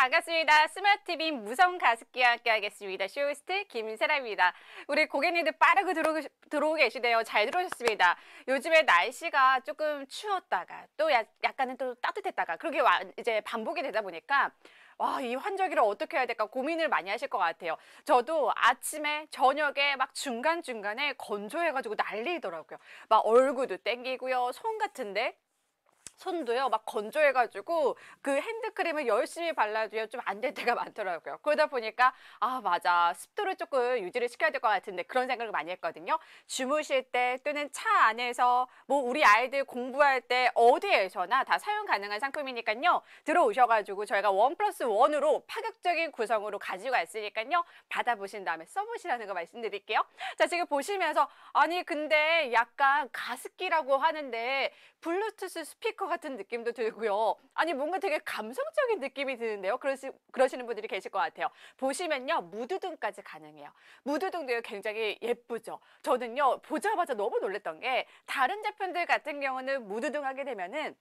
반갑습니다. 스마트TV 무선 가습기와 함께 하겠습니다. 쇼호스트 김세라입니다. 우리 고객님들 빠르게 들어오고 계시대요. 잘 들어오셨습니다. 요즘에 날씨가 조금 추웠다가 또 약간은 또 따뜻했다가 그렇게 이제 반복이 되다 보니까 와, 이 환절기를 어떻게 해야 될까 고민을 많이 하실 것 같아요. 저도 아침에 저녁에 막 중간중간에 건조해가지고 난리더라고요. 막 얼굴도 땡기고요. 손 같은데 손도요 막 건조해가지고 그 핸드크림을 열심히 발라도요 좀 안 될 때가 많더라고요. 그러다 보니까 아 맞아, 습도를 조금 유지를 시켜야 될 것 같은데 그런 생각을 많이 했거든요. 주무실 때 또는 차 안에서 뭐 우리 아이들 공부할 때 어디에서나 다 사용 가능한 상품이니까요. 들어오셔가지고 저희가 1+1으로 파격적인 구성으로 가지고 왔으니까요. 받아보신 다음에 써보시라는 거 말씀드릴게요. 자, 지금 보시면서 아니 근데 약간 가습기라고 하는데 블루투스 스피커 같은 느낌도 들고요. 아니 뭔가 되게 감성적인 느낌이 드는데요. 그러시는 분들이 계실 것 같아요. 보시면요. 무드등까지 가능해요. 무드등도 굉장히 예쁘죠. 저는요. 보자마자 너무 놀랐던 게 다른 제품들 같은 경우는 무드등 하게 되면은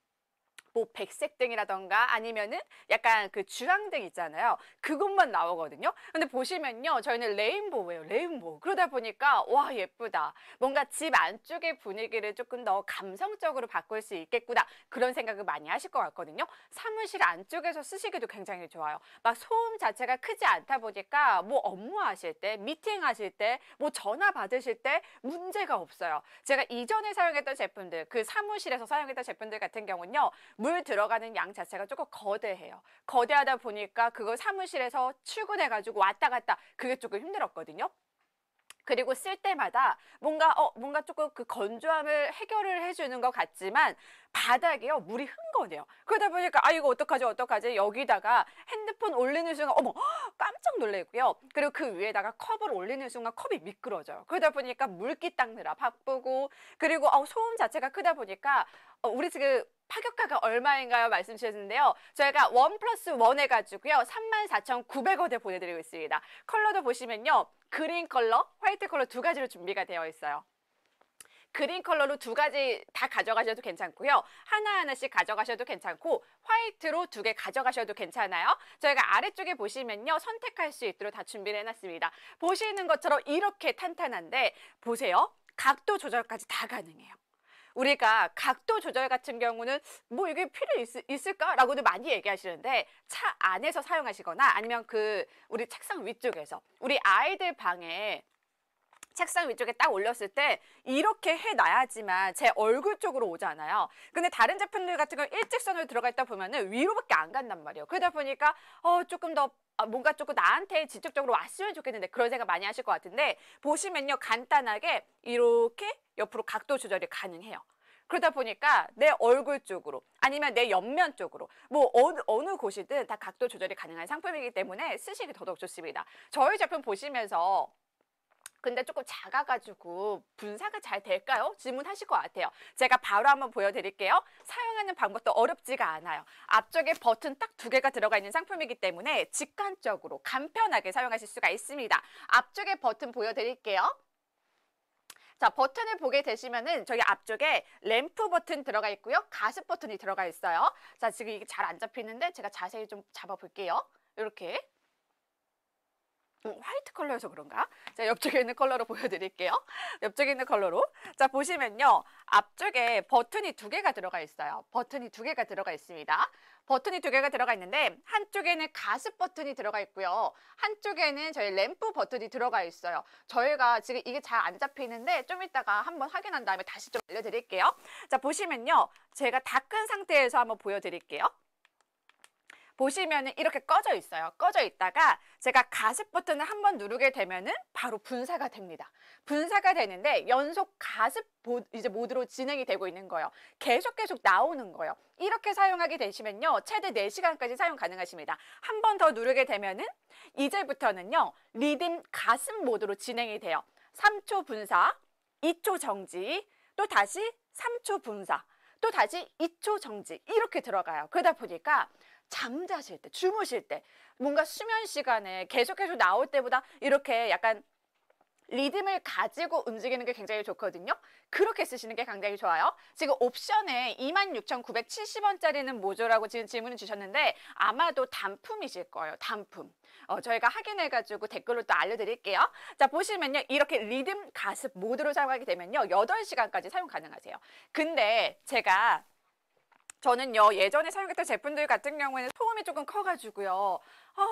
뭐 백색등이라던가 아니면은 약간 그 주황등 있잖아요. 그것만 나오거든요. 근데 보시면요. 저희는 레인보우예요. 레인보우. 그러다 보니까 와 예쁘다. 뭔가 집 안쪽의 분위기를 조금 더 감성적으로 바꿀 수 있겠구나. 그런 생각을 많이 하실 것 같거든요. 사무실 안쪽에서 쓰시기도 굉장히 좋아요. 막 소음 자체가 크지 않다 보니까 뭐 업무하실 때, 미팅하실 때, 뭐 전화 받으실 때 문제가 없어요. 제가 이전에 사용했던 제품들, 그 사무실에서 사용했던 제품들 같은 경우는요. 물 들어가는 양 자체가 조금 거대해요. 거대하다 보니까 그거 사무실에서 출근해가지고 왔다 갔다 그게 조금 힘들었거든요. 그리고 쓸 때마다 뭔가 조금 그 건조함을 해결을 해주는 것 같지만 바닥에요 물이 흥건해요. 그러다 보니까 아 이거 어떡하지 여기다가 핸드폰 올리는 순간 어머 깜짝 놀래고요. 그리고 그 위에다가 컵을 올리는 순간 컵이 미끄러져요. 그러다 보니까 물기 닦느라 바쁘고 그리고 소음 자체가 크다 보니까 우리 지금 파격가가 얼마인가요? 말씀 주셨는데요. 저희가 1+1 해가지고요. 34,900원에 보내드리고 있습니다. 컬러도 보시면요. 그린 컬러, 화이트 컬러 두 가지로 준비가 되어 있어요. 그린 컬러로 두 가지 다 가져가셔도 괜찮고요. 하나하나씩 가져가셔도 괜찮고 화이트로 두 개 가져가셔도 괜찮아요. 저희가 아래쪽에 보시면요. 선택할 수 있도록 다 준비를 해놨습니다. 보시는 것처럼 이렇게 탄탄한데 보세요. 각도 조절까지 다 가능해요. 우리가 각도 조절 같은 경우는 뭐 이게 필요 있을까라고도 많이 얘기하시는데 차 안에서 사용하시거나 아니면 그 우리 책상 위쪽에서 우리 아이들 방에 책상 위쪽에 딱 올렸을 때 이렇게 해놔야지만 제 얼굴 쪽으로 오잖아요. 근데 다른 제품들 같은 경우 일직선으로 들어가 있다 보면은 위로밖에 안 간단 말이에요. 그러다 보니까 조금 더 뭔가 조금 나한테 직접적으로 왔으면 좋겠는데 그런 생각 많이 하실 것 같은데 보시면요. 간단하게 이렇게 옆으로 각도 조절이 가능해요. 그러다 보니까 내 얼굴 쪽으로 아니면 내 옆면 쪽으로 뭐 어느 곳이든 다 각도 조절이 가능한 상품이기 때문에 쓰시기 더더욱 좋습니다. 저희 제품 보시면서 근데 조금 작아가지고 분사가 잘 될까요? 질문하실 것 같아요. 제가 바로 한번 보여드릴게요. 사용하는 방법도 어렵지가 않아요. 앞쪽에 버튼 딱 두 개가 들어가 있는 상품이기 때문에 직관적으로 간편하게 사용하실 수가 있습니다. 앞쪽에 버튼 보여드릴게요. 자, 버튼을 보게 되시면은 저기 앞쪽에 램프 버튼 들어가 있고요. 가습 버튼이 들어가 있어요. 자, 지금 이게 잘 안 잡히는데 제가 자세히 좀 잡아볼게요. 이렇게. 화이트 컬러여서 그런가? 자, 옆쪽에 있는 컬러로 보여드릴게요. 옆쪽에 있는 컬러로. 자, 보시면요. 앞쪽에 버튼이 두 개가 들어가 있어요. 버튼이 두 개가 들어가 있습니다. 버튼이 두 개가 들어가 있는데 한쪽에는 가습 버튼이 들어가 있고요. 한쪽에는 저희 램프 버튼이 들어가 있어요. 저희가 지금 이게 잘 안 잡히는데 좀 이따가 한번 확인한 다음에 다시 좀 알려드릴게요. 자, 보시면요. 제가 닦은 상태에서 한번 보여드릴게요. 보시면은 이렇게 꺼져 있어요. 꺼져 있다가 제가 가습 버튼을 한번 누르게 되면은 바로 분사가 됩니다. 분사가 되는데 연속 가습 이제 모드로 진행이 되고 있는 거예요. 계속 나오는 거예요. 이렇게 사용하게 되시면요. 최대 4시간까지 사용 가능하십니다. 한 번 더 누르게 되면은 이제부터는요. 리듬 가습 모드로 진행이 돼요. 3초 분사, 2초 정지, 또 다시 3초 분사, 또 다시 2초 정지 이렇게 들어가요. 그러다 보니까 잠자실 때, 주무실 때 뭔가 수면 시간에 계속 나올 때보다 이렇게 약간 리듬을 가지고 움직이는 게 굉장히 좋거든요. 그렇게 쓰시는 게 굉장히 좋아요. 지금 옵션에 26,970원짜리는 뭐죠라고 지금 질문을 주셨는데 아마도 단품이실 거예요. 단품. 저희가 확인해가지고 댓글로 또 알려드릴게요. 자, 보시면요. 이렇게 리듬 가습 모드로 사용하게 되면요. 8시간까지 사용 가능하세요. 근데 저는요, 예전에 사용했던 제품들 같은 경우에는 소음이 조금 커가지고요.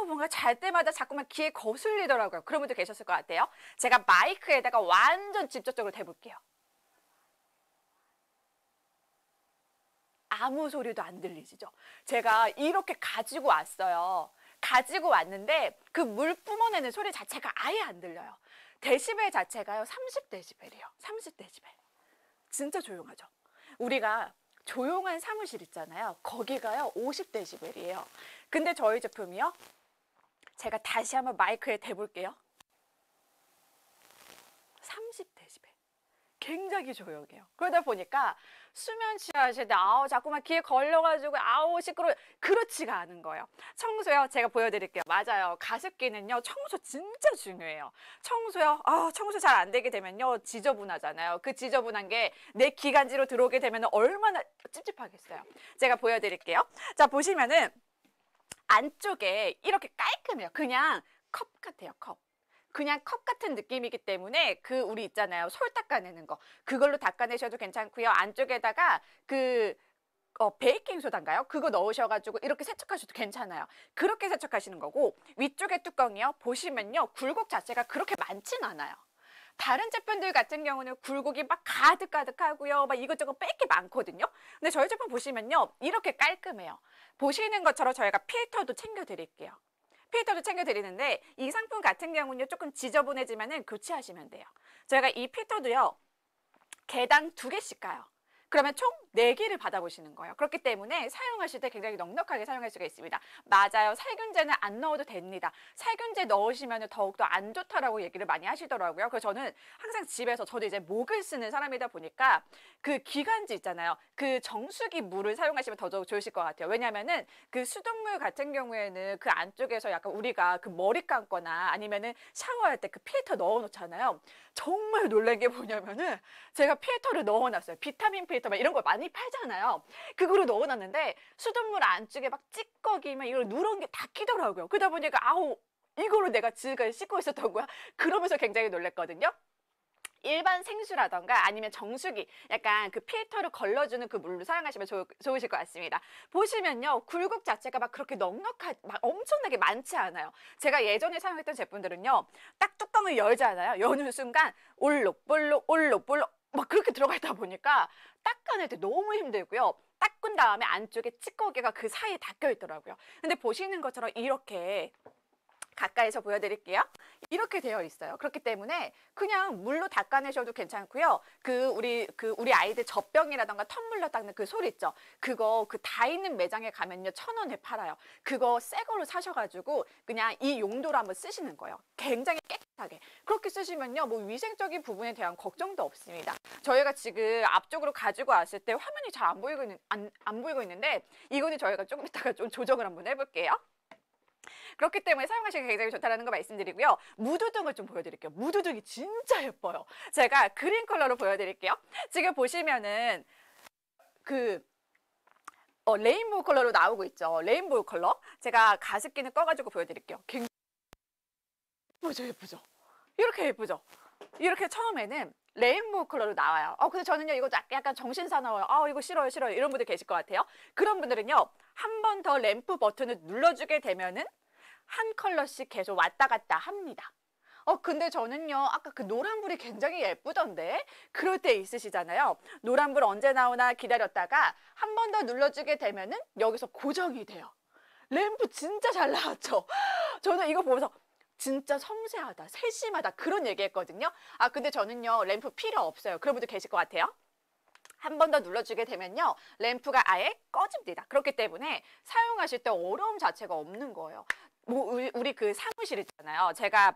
뭔가 잘 때마다 자꾸만 귀에 거슬리더라고요. 그런 분들 계셨을 것 같아요. 제가 마이크에다가 완전 직접적으로 대볼게요. 아무 소리도 안 들리시죠? 제가 이렇게 가지고 왔어요. 가지고 왔는데 그 물 뿜어내는 소리 자체가 아예 안 들려요. 데시벨 자체가요, 30데시벨이에요. 30데시벨. 진짜 조용하죠? 우리가 조용한 사무실 있잖아요. 거기가요 50데시벨이에요. 근데 저희 제품이요. 제가 다시 한번 마이크에 대볼게요. 30데시벨. 굉장히 조용해요. 그러다 보니까 수면 취하실 때 자꾸만 귀에 걸려가지고 시끄러워. 그렇지가 않은 거예요. 청소요. 제가 보여드릴게요. 맞아요. 가습기는요. 청소 진짜 중요해요. 청소요. 청소 잘 안 되게 되면요. 지저분하잖아요. 그 지저분한 게 내 기관지로 들어오게 되면 얼마나 찝찝하겠어요. 제가 보여드릴게요. 자, 보시면은 안쪽에 이렇게 깔끔해요. 그냥 컵 같아요. 컵. 그냥 컵 같은 느낌이기 때문에 우리 있잖아요. 솔 닦아내는 거. 그걸로 닦아내셔도 괜찮고요. 안쪽에다가 베이킹소다인가요? 그거 넣으셔가지고 이렇게 세척하셔도 괜찮아요. 그렇게 세척하시는 거고 위쪽에 뚜껑이요. 보시면요. 굴곡 자체가 그렇게 많진 않아요. 다른 제품들 같은 경우는 굴곡이 막 가득가득하고요. 막 이것저것 뺄 게 많거든요. 근데 저희 제품 보시면요. 이렇게 깔끔해요. 보시는 것처럼 저희가 필터도 챙겨드릴게요. 필터도 챙겨드리는데 이 상품 같은 경우는요. 조금 지저분해지면은 교체하시면 돼요. 저희가 이 필터도요. 개당 2개씩 가요. 그러면 총 4개를 받아보시는 거예요. 그렇기 때문에 사용하실 때 굉장히 넉넉하게 사용할 수가 있습니다. 맞아요. 살균제는 안 넣어도 됩니다. 살균제 넣으시면 더욱더 안 좋다라고 얘기를 많이 하시더라고요. 그래서 저는 항상 집에서 저도 이제 목을 쓰는 사람이다 보니까 그 기관지 있잖아요. 그 정수기 물을 사용하시면 더 좋으실 것 같아요. 왜냐면은 그 수돗물 같은 경우에는 그 안쪽에서 약간 우리가 그 머리 감거나 아니면은 샤워할 때 그 필터 넣어 놓잖아요. 정말 놀란 게 뭐냐면은 제가 필터를 넣어놨어요. 비타민 필터 막 이런 거 많이 팔잖아요. 그거를 넣어놨는데 수돗물 안쪽에 막 찌꺼기면 이걸 누런 게 다 끼더라고요. 그러다 보니까 이거로 내가 지금까지 씻고 있었던 거야? 그러면서 굉장히 놀랐거든요. 일반 생수라던가 아니면 정수기 약간 그 필터를 걸러주는 그 물로 사용하시면 좋으실 것 같습니다. 보시면요. 굴곡 자체가 막 그렇게 막 엄청나게 많지 않아요. 제가 예전에 사용했던 제품들은요. 딱 뚜껑을 열잖아요. 여는 순간 올록볼록 막 그렇게 들어가 있다 보니까 닦아낼 때 너무 힘들고요. 닦은 다음에 안쪽에 찌꺼기가 그 사이에 닦여 있더라고요. 근데 보시는 것처럼 이렇게 가까이서 보여드릴게요. 이렇게 되어 있어요. 그렇기 때문에 그냥 물로 닦아내셔도 괜찮고요. 우리 아이들 젖병이라던가 텀블러 닦는 그 솔 있죠. 그거 다 있는 매장에 가면요 1,000원에 팔아요. 그거 새 걸로 사셔가지고 그냥 이 용도로 한번 쓰시는 거예요. 굉장히 깨끗하게. 그렇게 쓰시면요 뭐 위생적인 부분에 대한 걱정도 없습니다. 저희가 지금 앞쪽으로 가지고 왔을 때 화면이 잘 안 보이고 있는데 이거는 저희가 조금 이따가 좀 조정을 한번 해볼게요. 그렇기 때문에 사용하시기 굉장히 좋다는 거 말씀드리고요. 무드등을 좀 보여드릴게요. 무드등이 진짜 예뻐요. 제가 그린 컬러로 보여드릴게요. 지금 보시면은 레인보우 컬러로 나오고 있죠. 레인보우 컬러. 제가 가습기는 꺼가지고 보여드릴게요. 굉장히 예쁘죠? 이렇게 예쁘죠? 이렇게 처음에는 레인보우 컬러로 나와요. 근데 저는요 이거 약간 정신사나워요. 이거 싫어요 이런 분들 계실 것 같아요. 그런 분들은요 한 번 더 램프 버튼을 눌러주게 되면은 한 컬러씩 계속 왔다 갔다 합니다. 근데 저는요 아까 그 노란불이 굉장히 예쁘던데 그럴 때 있으시잖아요. 노란불 언제 나오나 기다렸다가 한 번 더 눌러주게 되면은 여기서 고정이 돼요. 램프 진짜 잘 나왔죠. 저는 이거 보면서 진짜 섬세하다, 세심하다 그런 얘기했거든요. 근데 저는요 램프 필요 없어요. 그런 분들 계실 것 같아요. 한 번 더 눌러주게 되면요 램프가 아예 꺼집니다. 그렇기 때문에 사용하실 때 어려움 자체가 없는 거예요. 우리 그 사무실 있잖아요. 제가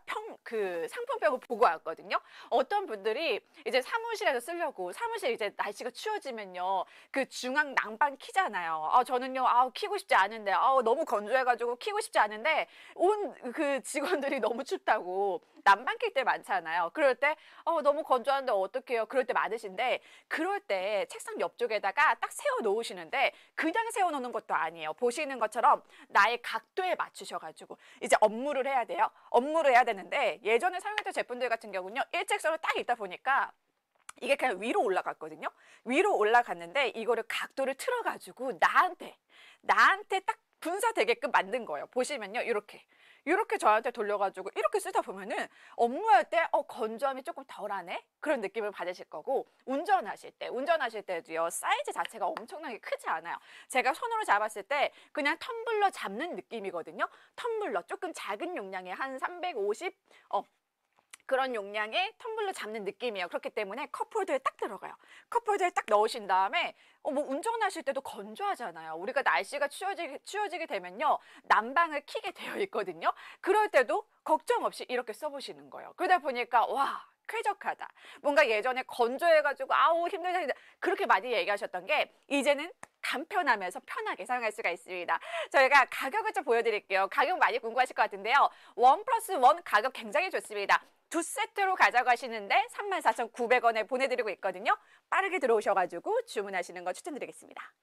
상품평을 보고 왔거든요. 어떤 분들이 이제 사무실에서 쓰려고 사무실 이제 날씨가 추워지면요 그 중앙 난방 키잖아요. 저는요 키고 싶지 않은데 너무 건조해가지고 키고 싶지 않은데 온 그 직원들이 너무 춥다고 난방 낄 때 많잖아요. 그럴 때 너무 건조한데 어떡해요. 그럴 때 많으신데 그럴 때 책상 옆쪽에다가 딱 세워 놓으시는데 그냥 세워 놓는 것도 아니에요. 보시는 것처럼 나의 각도에 맞추셔가지고 이제 업무를 해야 돼요. 업무를 해야 되는데 예전에 사용했던 제품들 같은 경우는요. 일직선으로 딱 있다 보니까 이게 그냥 위로 올라갔거든요. 위로 올라갔는데 이거를 각도를 틀어가지고 나한테 딱 분사되게끔 만든 거예요. 보시면요. 이렇게 저한테 돌려가지고 이렇게 쓰다 보면은 업무할 때 건조함이 조금 덜하네? 그런 느낌을 받으실 거고 운전하실 때도요. 사이즈 자체가 엄청나게 크지 않아요. 제가 손으로 잡았을 때 그냥 텀블러 잡는 느낌이거든요. 텀블러 조금 작은 용량의 한 350 그런 용량의 텀블러 잡는 느낌이에요. 그렇기 때문에 컵홀더에 딱 들어가요. 컵홀더에 딱 넣으신 다음에 뭐 운전하실 때도 건조하잖아요. 우리가 날씨가 추워지게 되면요. 난방을 켜게 되어 있거든요. 그럴 때도 걱정 없이 이렇게 써보시는 거예요. 그러다 보니까 와 쾌적하다. 뭔가 예전에 건조해가지고 아우 힘들다 그렇게 많이 얘기하셨던 게 이제는 간편하면서 편하게 사용할 수가 있습니다. 저희가 가격을 좀 보여드릴게요. 가격 많이 궁금하실 것 같은데요. 1+1 가격 굉장히 좋습니다. 두 세트로 가져가시는데 34,900원에 보내드리고 있거든요. 빠르게 들어오셔가지고 주문하시는 거 추천드리겠습니다.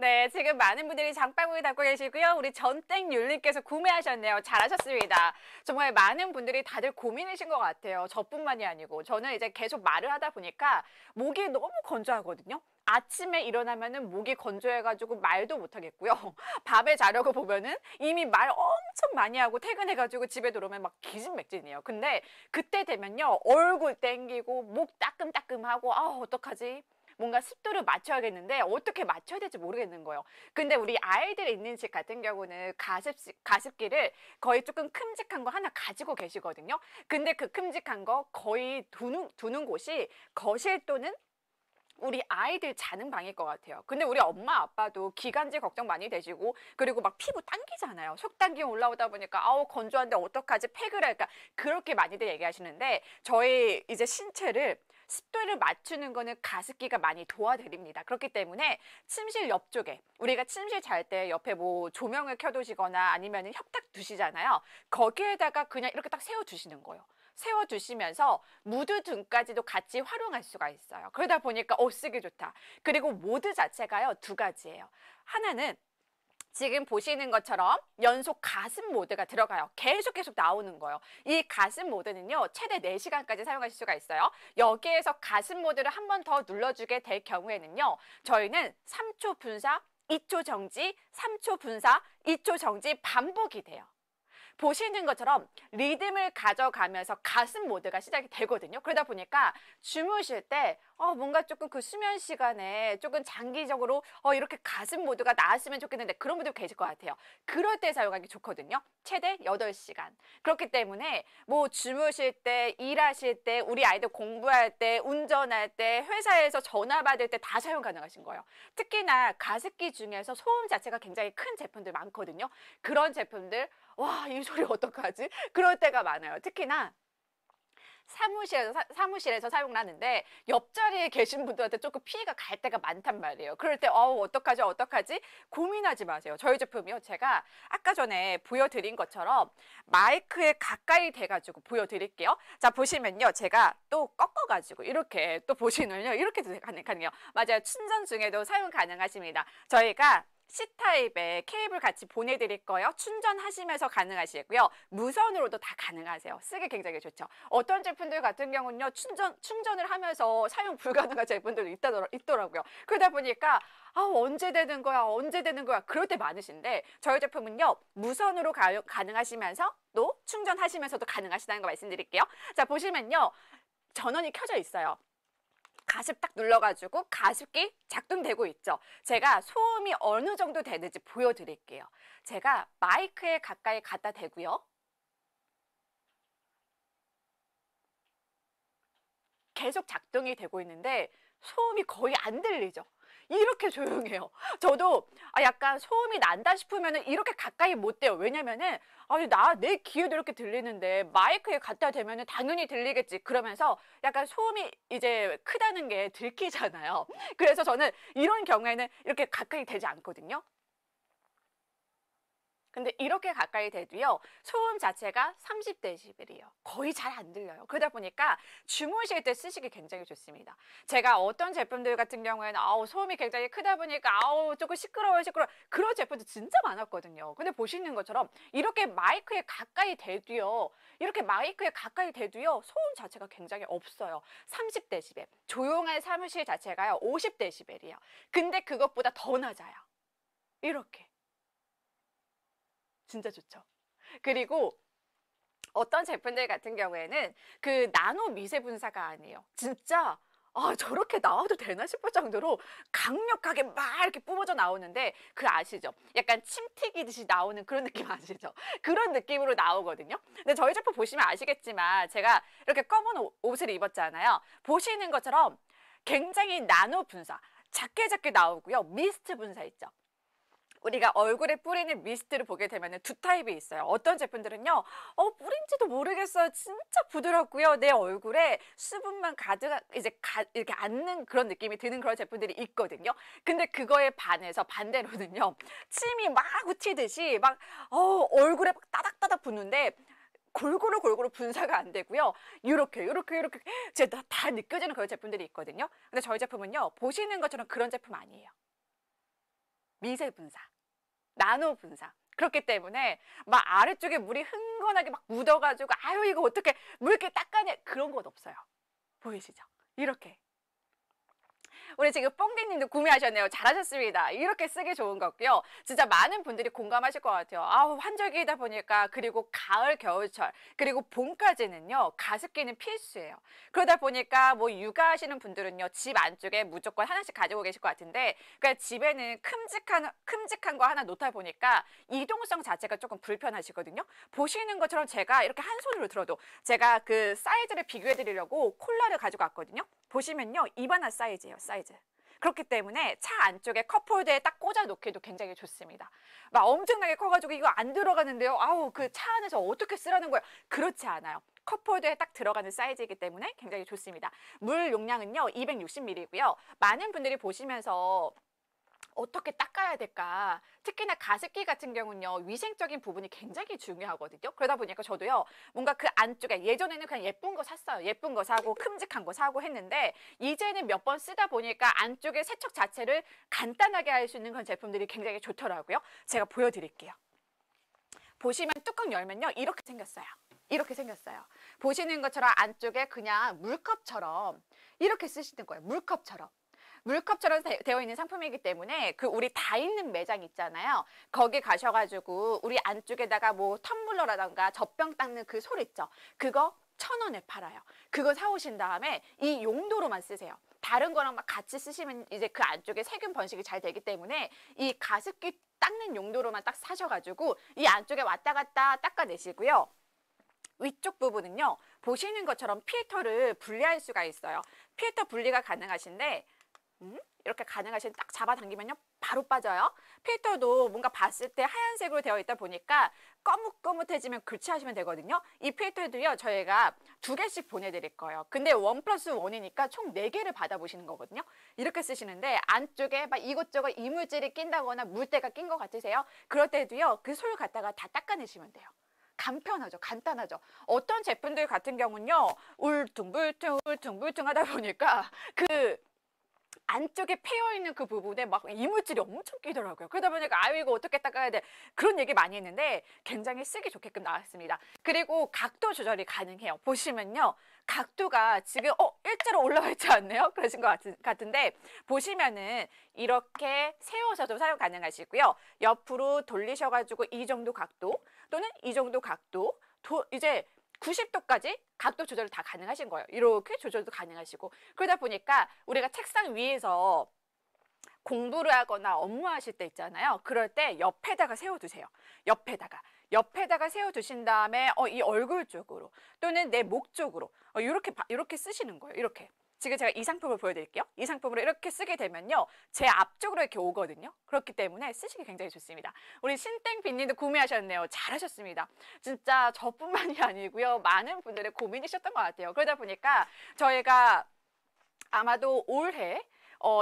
네, 지금 많은 분들이 장바구니 담고 계시고요. 우리 전땡율님께서 구매하셨네요. 잘하셨습니다. 정말 많은 분들이 다들 고민이신 것 같아요. 저뿐만이 아니고. 저는 이제 계속 말을 하다 보니까 목이 너무 건조하거든요. 아침에 일어나면은 목이 건조해가지고 말도 못하겠고요. 밤에 자려고 보면은 이미 말 엄청 많이 하고 퇴근해가지고 집에 들어오면 막 기진맥진이에요. 근데 그때 되면요. 얼굴 땡기고 목 따끔따끔하고 아, 어떡하지? 뭔가 습도를 맞춰야겠는데 어떻게 맞춰야 될지 모르겠는 거예요. 근데 우리 아이들 있는 집 같은 경우는 가습기를 거의 조금 큼직한 거 하나 가지고 계시거든요. 근데 그 큼직한 거 거의 두는 곳이 거실 또는 우리 아이들 자는 방일 것 같아요. 근데 우리 엄마 아빠도 기관지 걱정 많이 되시고 그리고 막 피부 당기잖아요. 속당김 올라오다 보니까 아우 건조한데 어떡하지 팩을 할까 그렇게 많이들 얘기하시는데 저희 이제 신체를 습도를 맞추는 거는 가습기가 많이 도와드립니다. 그렇기 때문에 침실 옆쪽에 우리가 침실 잘 때 옆에 뭐 조명을 켜두시거나 아니면 협탁 두시잖아요. 거기에다가 그냥 이렇게 딱 세워두시는 거예요. 세워두시면서 무드 등까지도 같이 활용할 수가 있어요. 그러다 보니까 쓰기 좋다. 그리고 모드 자체가요 2가지예요. 하나는 지금 보시는 것처럼 연속 가습 모드가 들어가요. 계속 나오는 거예요. 이 가습 모드는요 최대 4시간까지 사용하실 수가 있어요. 여기에서 가습 모드를 한 번 더 눌러주게 될 경우에는요 저희는 3초 분사, 2초 정지, 3초 분사, 2초 정지 반복이 돼요. 보시는 것처럼 리듬을 가져가면서 가슴 모드가 시작이 되거든요. 그러다 보니까 주무실 때 뭔가 조금 그 수면 시간에 조금 장기적으로 이렇게 가슴 모드가 나왔으면 좋겠는데 그런 분들 계실 것 같아요. 그럴 때 사용하기 좋거든요. 최대 8시간. 그렇기 때문에 뭐 주무실 때, 일하실 때, 우리 아이들 공부할 때, 운전할 때, 회사에서 전화 받을 때 다 사용 가능하신 거예요. 특히나 가습기 중에서 소음 자체가 굉장히 큰 제품들 많거든요. 그런 제품들 와, 이 소리 어떡하지? 그럴 때가 많아요. 특히나 사무실에서 사용을 하는데 옆자리에 계신 분들한테 조금 피해가 갈 때가 많단 말이에요. 그럴 때 어떡하지? 고민하지 마세요. 저희 제품이요. 제가 아까 전에 보여드린 것처럼 마이크에 가까이 대가지고 보여드릴게요. 자, 보시면요. 제가 또 꺾어가지고 이렇게 또 보시면요. 이렇게도 가능해요. 맞아요. 충전 중에도 사용 가능하십니다. 저희가 C타입의 케이블 같이 보내드릴 거예요. 충전하시면서 가능하시고요. 무선으로도 다 가능하세요. 쓰기 굉장히 좋죠. 어떤 제품들 같은 경우는요. 충전을 하면서 사용 불가능한 제품들도 있더라고요. 그러다 보니까 언제 되는 거야? 그럴 때 많으신데 저희 제품은요. 무선으로 가능하시면서 또 충전하시면서도 가능하시다는 거 말씀드릴게요. 자, 보시면요. 전원이 켜져 있어요. 가습 딱 눌러가지고 가습기 작동되고 있죠. 제가 소음이 어느 정도 되는지 보여드릴게요. 제가 마이크에 가까이 갖다 대고요. 계속 작동이 되고 있는데 소음이 거의 안 들리죠. 이렇게 조용해요. 저도 약간 소음이 난다 싶으면 이렇게 가까이 못 대요. 왜냐면은 내 귀에도 이렇게 들리는데 마이크에 갖다 대면 당연히 들리겠지. 그러면서 약간 소음이 이제 크다는 게 들키잖아요. 그래서 저는 이런 경우에는 이렇게 가까이 대지 않거든요. 근데 이렇게 가까이 대도요. 소음 자체가 30dB이에요. 거의 잘 안 들려요. 그러다 보니까 주무실 때 쓰시기 굉장히 좋습니다. 제가 어떤 제품들 같은 경우에는 소음이 굉장히 크다 보니까 조금 시끄러워요. 그런 제품도 진짜 많았거든요. 근데 보시는 것처럼 이렇게 마이크에 가까이 대도요. 소음 자체가 굉장히 없어요. 30dB. 조용한 사무실 자체가요. 50dB이에요. 근데 그것보다 더 낮아요. 이렇게. 진짜 좋죠. 그리고 어떤 제품들 같은 경우에는 그 나노 미세 분사가 아니에요. 진짜 저렇게 나와도 되나 싶을 정도로 강력하게 막 이렇게 뿜어져 나오는데 아시죠? 약간 침 튀기듯이 나오는 그런 느낌 아시죠? 그런 느낌으로 나오거든요. 근데 저희 제품 보시면 아시겠지만 제가 이렇게 검은 옷을 입었잖아요. 보시는 것처럼 굉장히 나노 분사, 작게 나오고요. 미스트 분사 있죠? 우리가 얼굴에 뿌리는 미스트를 보게 되면 2타입이 있어요. 어떤 제품들은요. 뿌린지도 모르겠어요. 진짜 부드럽고요. 내 얼굴에 수분만 가득 이렇게 앉는 그런 느낌이 드는 그런 제품들이 있거든요. 근데 그거에 반해서 반대로는요. 침이 막 묻히듯이 막 얼굴에 막 따닥따닥 붙는데 골고루 분사가 안 되고요. 이렇게 제가 다 느껴지는 그런 제품들이 있거든요. 근데 저희 제품은요. 보시는 것처럼 그런 제품 아니에요. 미세 분사, 나노 분사. 그렇기 때문에 막 아래쪽에 물이 흥건하게 막 묻어가지고 아유 이거 어떻게 물게 닦아내 그런 건 없어요. 보이시죠? 이렇게. 우리 지금 뽕디님도 구매하셨네요. 잘하셨습니다. 이렇게 쓰기 좋은 거고요. 진짜 많은 분들이 공감하실 것 같아요. 아우 환절기이다 보니까 그리고 가을, 겨울철 그리고 봄까지는요. 가습기는 필수예요. 그러다 보니까 뭐 육아하시는 분들은요. 집 안쪽에 무조건 하나씩 가지고 계실 것 같은데 그러니까 집에는 큼직한 거 하나 놓다 보니까 이동성 자체가 조금 불편하시거든요. 보시는 것처럼 제가 이렇게 한 손으로 들어도 제가 그 사이즈를 비교해 드리려고 콜라를 가지고 왔거든요. 보시면요. 이만한 사이즈예요. 사이즈. 그렇기 때문에 차 안쪽에 컵홀더에 딱 꽂아 놓기도 굉장히 좋습니다. 막 엄청나게 커가지고 이거 안 들어가는데요. 아우 그 차 안에서 어떻게 쓰라는 거예요. 그렇지 않아요. 컵홀더에 딱 들어가는 사이즈이기 때문에 굉장히 좋습니다. 물 용량은요 260ml고요. 많은 분들이 보시면서 어떻게 닦아야 될까? 특히나 가습기 같은 경우는요, 위생적인 부분이 굉장히 중요하거든요. 그러다 보니까 저도요, 뭔가 그 안쪽에 예전에는 그냥 예쁜 거 샀어요. 예쁜 거 사고, 큼직한 거 사고 했는데, 이제는 몇 번 쓰다 보니까 안쪽에 세척 자체를 간단하게 할 수 있는 그런 제품들이 굉장히 좋더라고요. 제가 보여드릴게요. 보시면 뚜껑 열면요, 이렇게 생겼어요. 이렇게 생겼어요. 보시는 것처럼 안쪽에 그냥 물컵처럼 이렇게 쓰시는 거예요. 물컵처럼. 물컵처럼 되어 있는 상품이기 때문에 그 우리 다 있는 매장 있잖아요. 거기 가셔가지고 우리 안쪽에다가 뭐 텀블러라던가 젖병 닦는 그 솔 있죠. 그거 1,000원에 팔아요. 그거 사오신 다음에 이 용도로만 쓰세요. 다른 거랑 막 같이 쓰시면 이제 그 안쪽에 세균 번식이 잘 되기 때문에 이 가습기 닦는 용도로만 딱 사셔가지고 이 안쪽에 왔다 갔다 닦아내시고요. 위쪽 부분은요. 보시는 것처럼 필터를 분리할 수가 있어요. 필터 분리가 가능하신데 이렇게 가능하신 딱 잡아당기면요 바로 빠져요. 필터도 뭔가 봤을 때 하얀색으로 되어 있다 보니까 거뭇거뭇해지면 교체하시면 되거든요. 이 필터도요 저희가 2개씩 보내드릴 거예요. 근데 1+1이니까 총 4개를 받아보시는 거거든요. 이렇게 쓰시는데 안쪽에 막 이것저것 이물질이 낀다거나 물때가 낀 것 같으세요? 그럴 때도요 그 솔 갖다가 다 닦아내시면 돼요. 간편하죠. 간단하죠. 어떤 제품들 같은 경우는요 울퉁불퉁 하다 보니까 그 안쪽에 패여있는 그 부분에 막 이물질이 엄청 끼더라고요. 그러다 보니까 아유 이거 어떻게 닦아야 돼 그런 얘기 많이 했는데 굉장히 쓰기 좋게끔 나왔습니다. 그리고 각도 조절이 가능해요. 보시면요 각도가 지금 일자로 올라와 있지 않네요. 그러신 것 같은데 보시면은 이렇게 세워서도 사용 가능하시고요. 옆으로 돌리셔가지고 이 정도 각도 또는 이 정도 각도 이제 90도까지 각도 조절을 다 가능하신 거예요. 이렇게 조절도 가능하시고 그러다 보니까 우리가 책상 위에서 공부를 하거나 업무하실 때 있잖아요. 그럴 때 옆에다가 세워두세요. 옆에다가 세워두신 다음에 이 얼굴 쪽으로 또는 내 목 쪽으로 이렇게 쓰시는 거예요. 이렇게. 지금 제가 이 상품을 보여드릴게요. 이 상품으로 이렇게 쓰게 되면요. 제 앞쪽으로 이렇게 오거든요. 그렇기 때문에 쓰시기 굉장히 좋습니다. 우리 신땡빈님도 구매하셨네요. 잘하셨습니다. 진짜 저뿐만이 아니고요. 많은 분들의 고민이셨던 것 같아요. 그러다 보니까 저희가 아마도 올해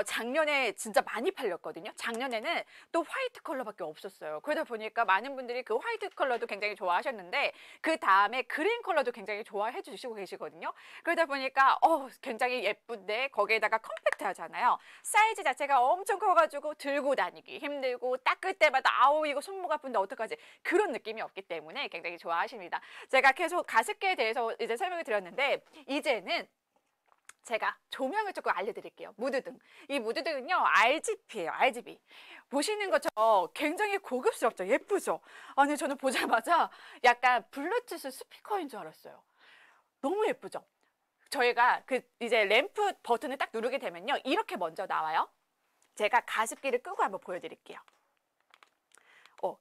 작년에 진짜 많이 팔렸거든요. 작년에는 또 화이트 컬러밖에 없었어요. 그러다 보니까 많은 분들이 그 화이트 컬러도 굉장히 좋아하셨는데 그 다음에 그린 컬러도 굉장히 좋아해 주시고 계시거든요. 그러다 보니까 굉장히 예쁜데 거기에다가 컴팩트 하잖아요. 사이즈 자체가 엄청 커가지고 들고 다니기 힘들고 닦을 때마다 아우 이거 손목 아픈데 어떡하지 그런 느낌이 없기 때문에 굉장히 좋아하십니다. 제가 계속 가습기에 대해서 이제 설명을 드렸는데 이제는 제가 조명을 조금 알려드릴게요. 무드등. 이 무드등은요, RGB예요. RGB. 보시는 것처럼 굉장히 고급스럽죠. 예쁘죠? 아니, 저는 보자마자 약간 블루투스 스피커인 줄 알았어요. 너무 예쁘죠? 저희가 이제 램프 버튼을 딱 누르게 되면요. 이렇게 먼저 나와요. 제가 가습기를 끄고 한번 보여드릴게요.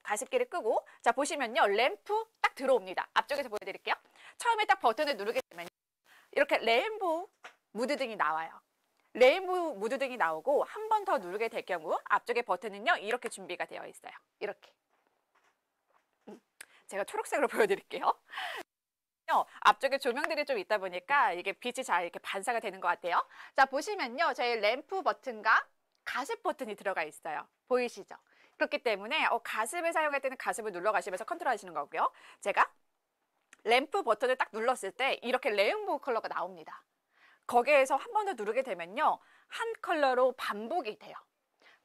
가습기를 끄고, 자, 보시면요. 램프 딱 들어옵니다. 앞쪽에서 보여드릴게요. 처음에 딱 버튼을 누르게 되면 이렇게 레인보우 무드등이 나와요. 레인보우 무드등이 나오고 한 번 더 누르게 될 경우 앞쪽에 버튼은요 이렇게 준비가 되어 있어요. 이렇게 제가 초록색으로 보여드릴게요. 앞쪽에 조명들이 좀 있다 보니까 이게 빛이 잘 이렇게 반사가 되는 것 같아요. 자 보시면요 저희 램프 버튼과 가습 버튼이 들어가 있어요. 보이시죠? 그렇기 때문에 가습을 사용할 때는 가습을 눌러 가시면서 컨트롤 하시는 거고요. 제가 램프 버튼을 딱 눌렀을 때 이렇게 레인보우 컬러가 나옵니다. 거기에서 한 번 더 누르게 되면요. 한 컬러로 반복이 돼요.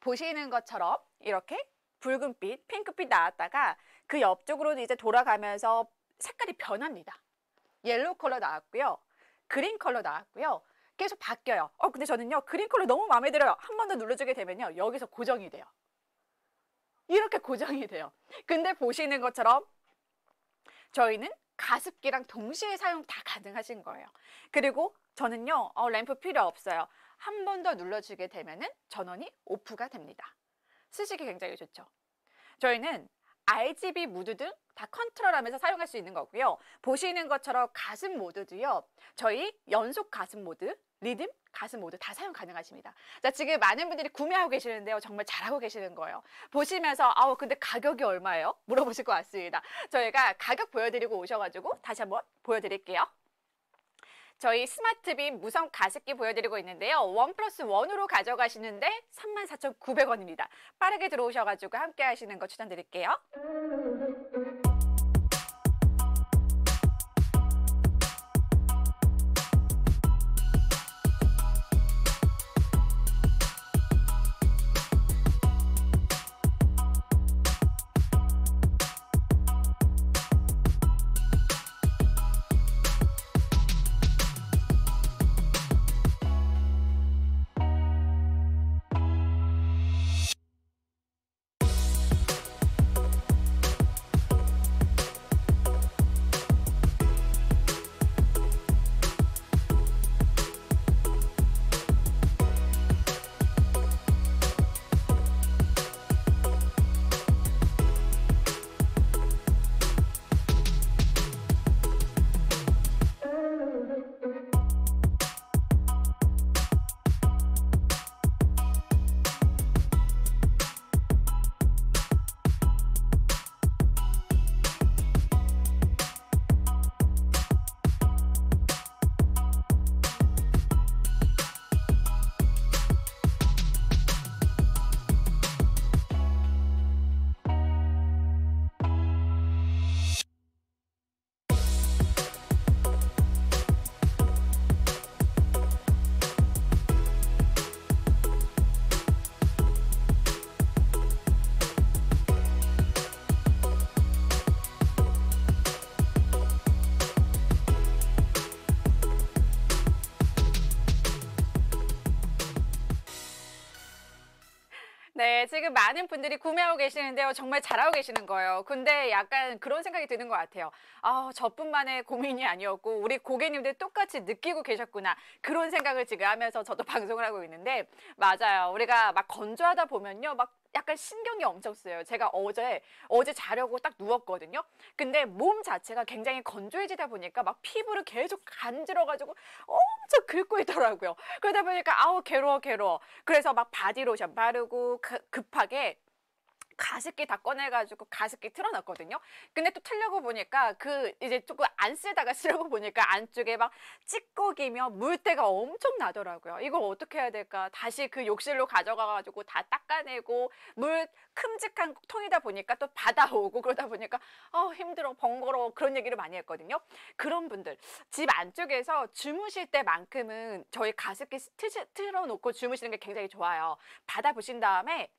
보시는 것처럼 이렇게 붉은빛, 핑크빛 나왔다가 그 옆쪽으로 이제 돌아가면서 색깔이 변합니다. 옐로우 컬러 나왔고요. 그린 컬러 나왔고요. 계속 바뀌어요. 근데 저는요, 그린 컬러 너무 마음에 들어요. 한 번 더 눌러주게 되면요, 여기서 고정이 돼요. 이렇게 고정이 돼요. 근데 보시는 것처럼 저희는 가습기랑 동시에 사용 다 가능하신 거예요. 그리고 저는요, 램프 필요 없어요. 한 번 더 눌러주게 되면은 전원이 오프가 됩니다. 쓰시기 굉장히 좋죠. 저희는 RGB 모드 등 다 컨트롤하면서 사용할 수 있는 거고요. 보시는 것처럼 가습 모드도요. 저희 연속 가습 모드, 리듬 가습 모드 다 사용 가능하십니다. 자, 지금 많은 분들이 구매하고 계시는데요. 정말 잘하고 계시는 거예요. 보시면서 근데 가격이 얼마예요? 물어보실 것 같습니다. 저희가 가격 보여드리고 오셔가지고 다시 한번 보여드릴게요. 저희 스마트빔 무선 가습기 보여드리고 있는데요. 1+1으로 가져가시는데 34,900원입니다. 빠르게 들어오셔가지고 함께 하시는 거 추천드릴게요. 네, 지금 많은 분들이 구매하고 계시는데요. 정말 잘하고 계시는 거예요. 근데 약간 그런 생각이 드는 것 같아요. 저뿐만의 고민이 아니었고 우리 고객님들 똑같이 느끼고 계셨구나. 그런 생각을 지금 하면서 저도 방송을 하고 있는데 맞아요. 우리가 막 건조하다 보면요. 막 약간 신경이 엄청 쓰여요. 제가 어제 자려고 딱 누웠거든요. 근데 몸 자체가 굉장히 건조해지다 보니까 막 피부를 계속 간지러가지고 엄청 긁고 있더라고요. 그러다 보니까 아우 괴로워. 그래서 막 바디로션 바르고 급하게 가습기 다 꺼내가지고 가습기 틀어놨거든요. 근데 또 틀려고 보니까 이제 조금 안 쓰다가 쓰려고 보니까 안쪽에 막 찌꺼기며 물때가 엄청 나더라고요. 이걸 어떻게 해야 될까? 다시 그 욕실로 가져가가지고 다 닦아내고 물 큼직한 통이다 보니까 또 받아오고 그러다 보니까 힘들어 번거로워 그런 얘기를 많이 했거든요. 그런 분들 집 안쪽에서 주무실 때만큼은 저희 가습기 틀어놓고 주무시는 게 굉장히 좋아요. 받아보신 다음에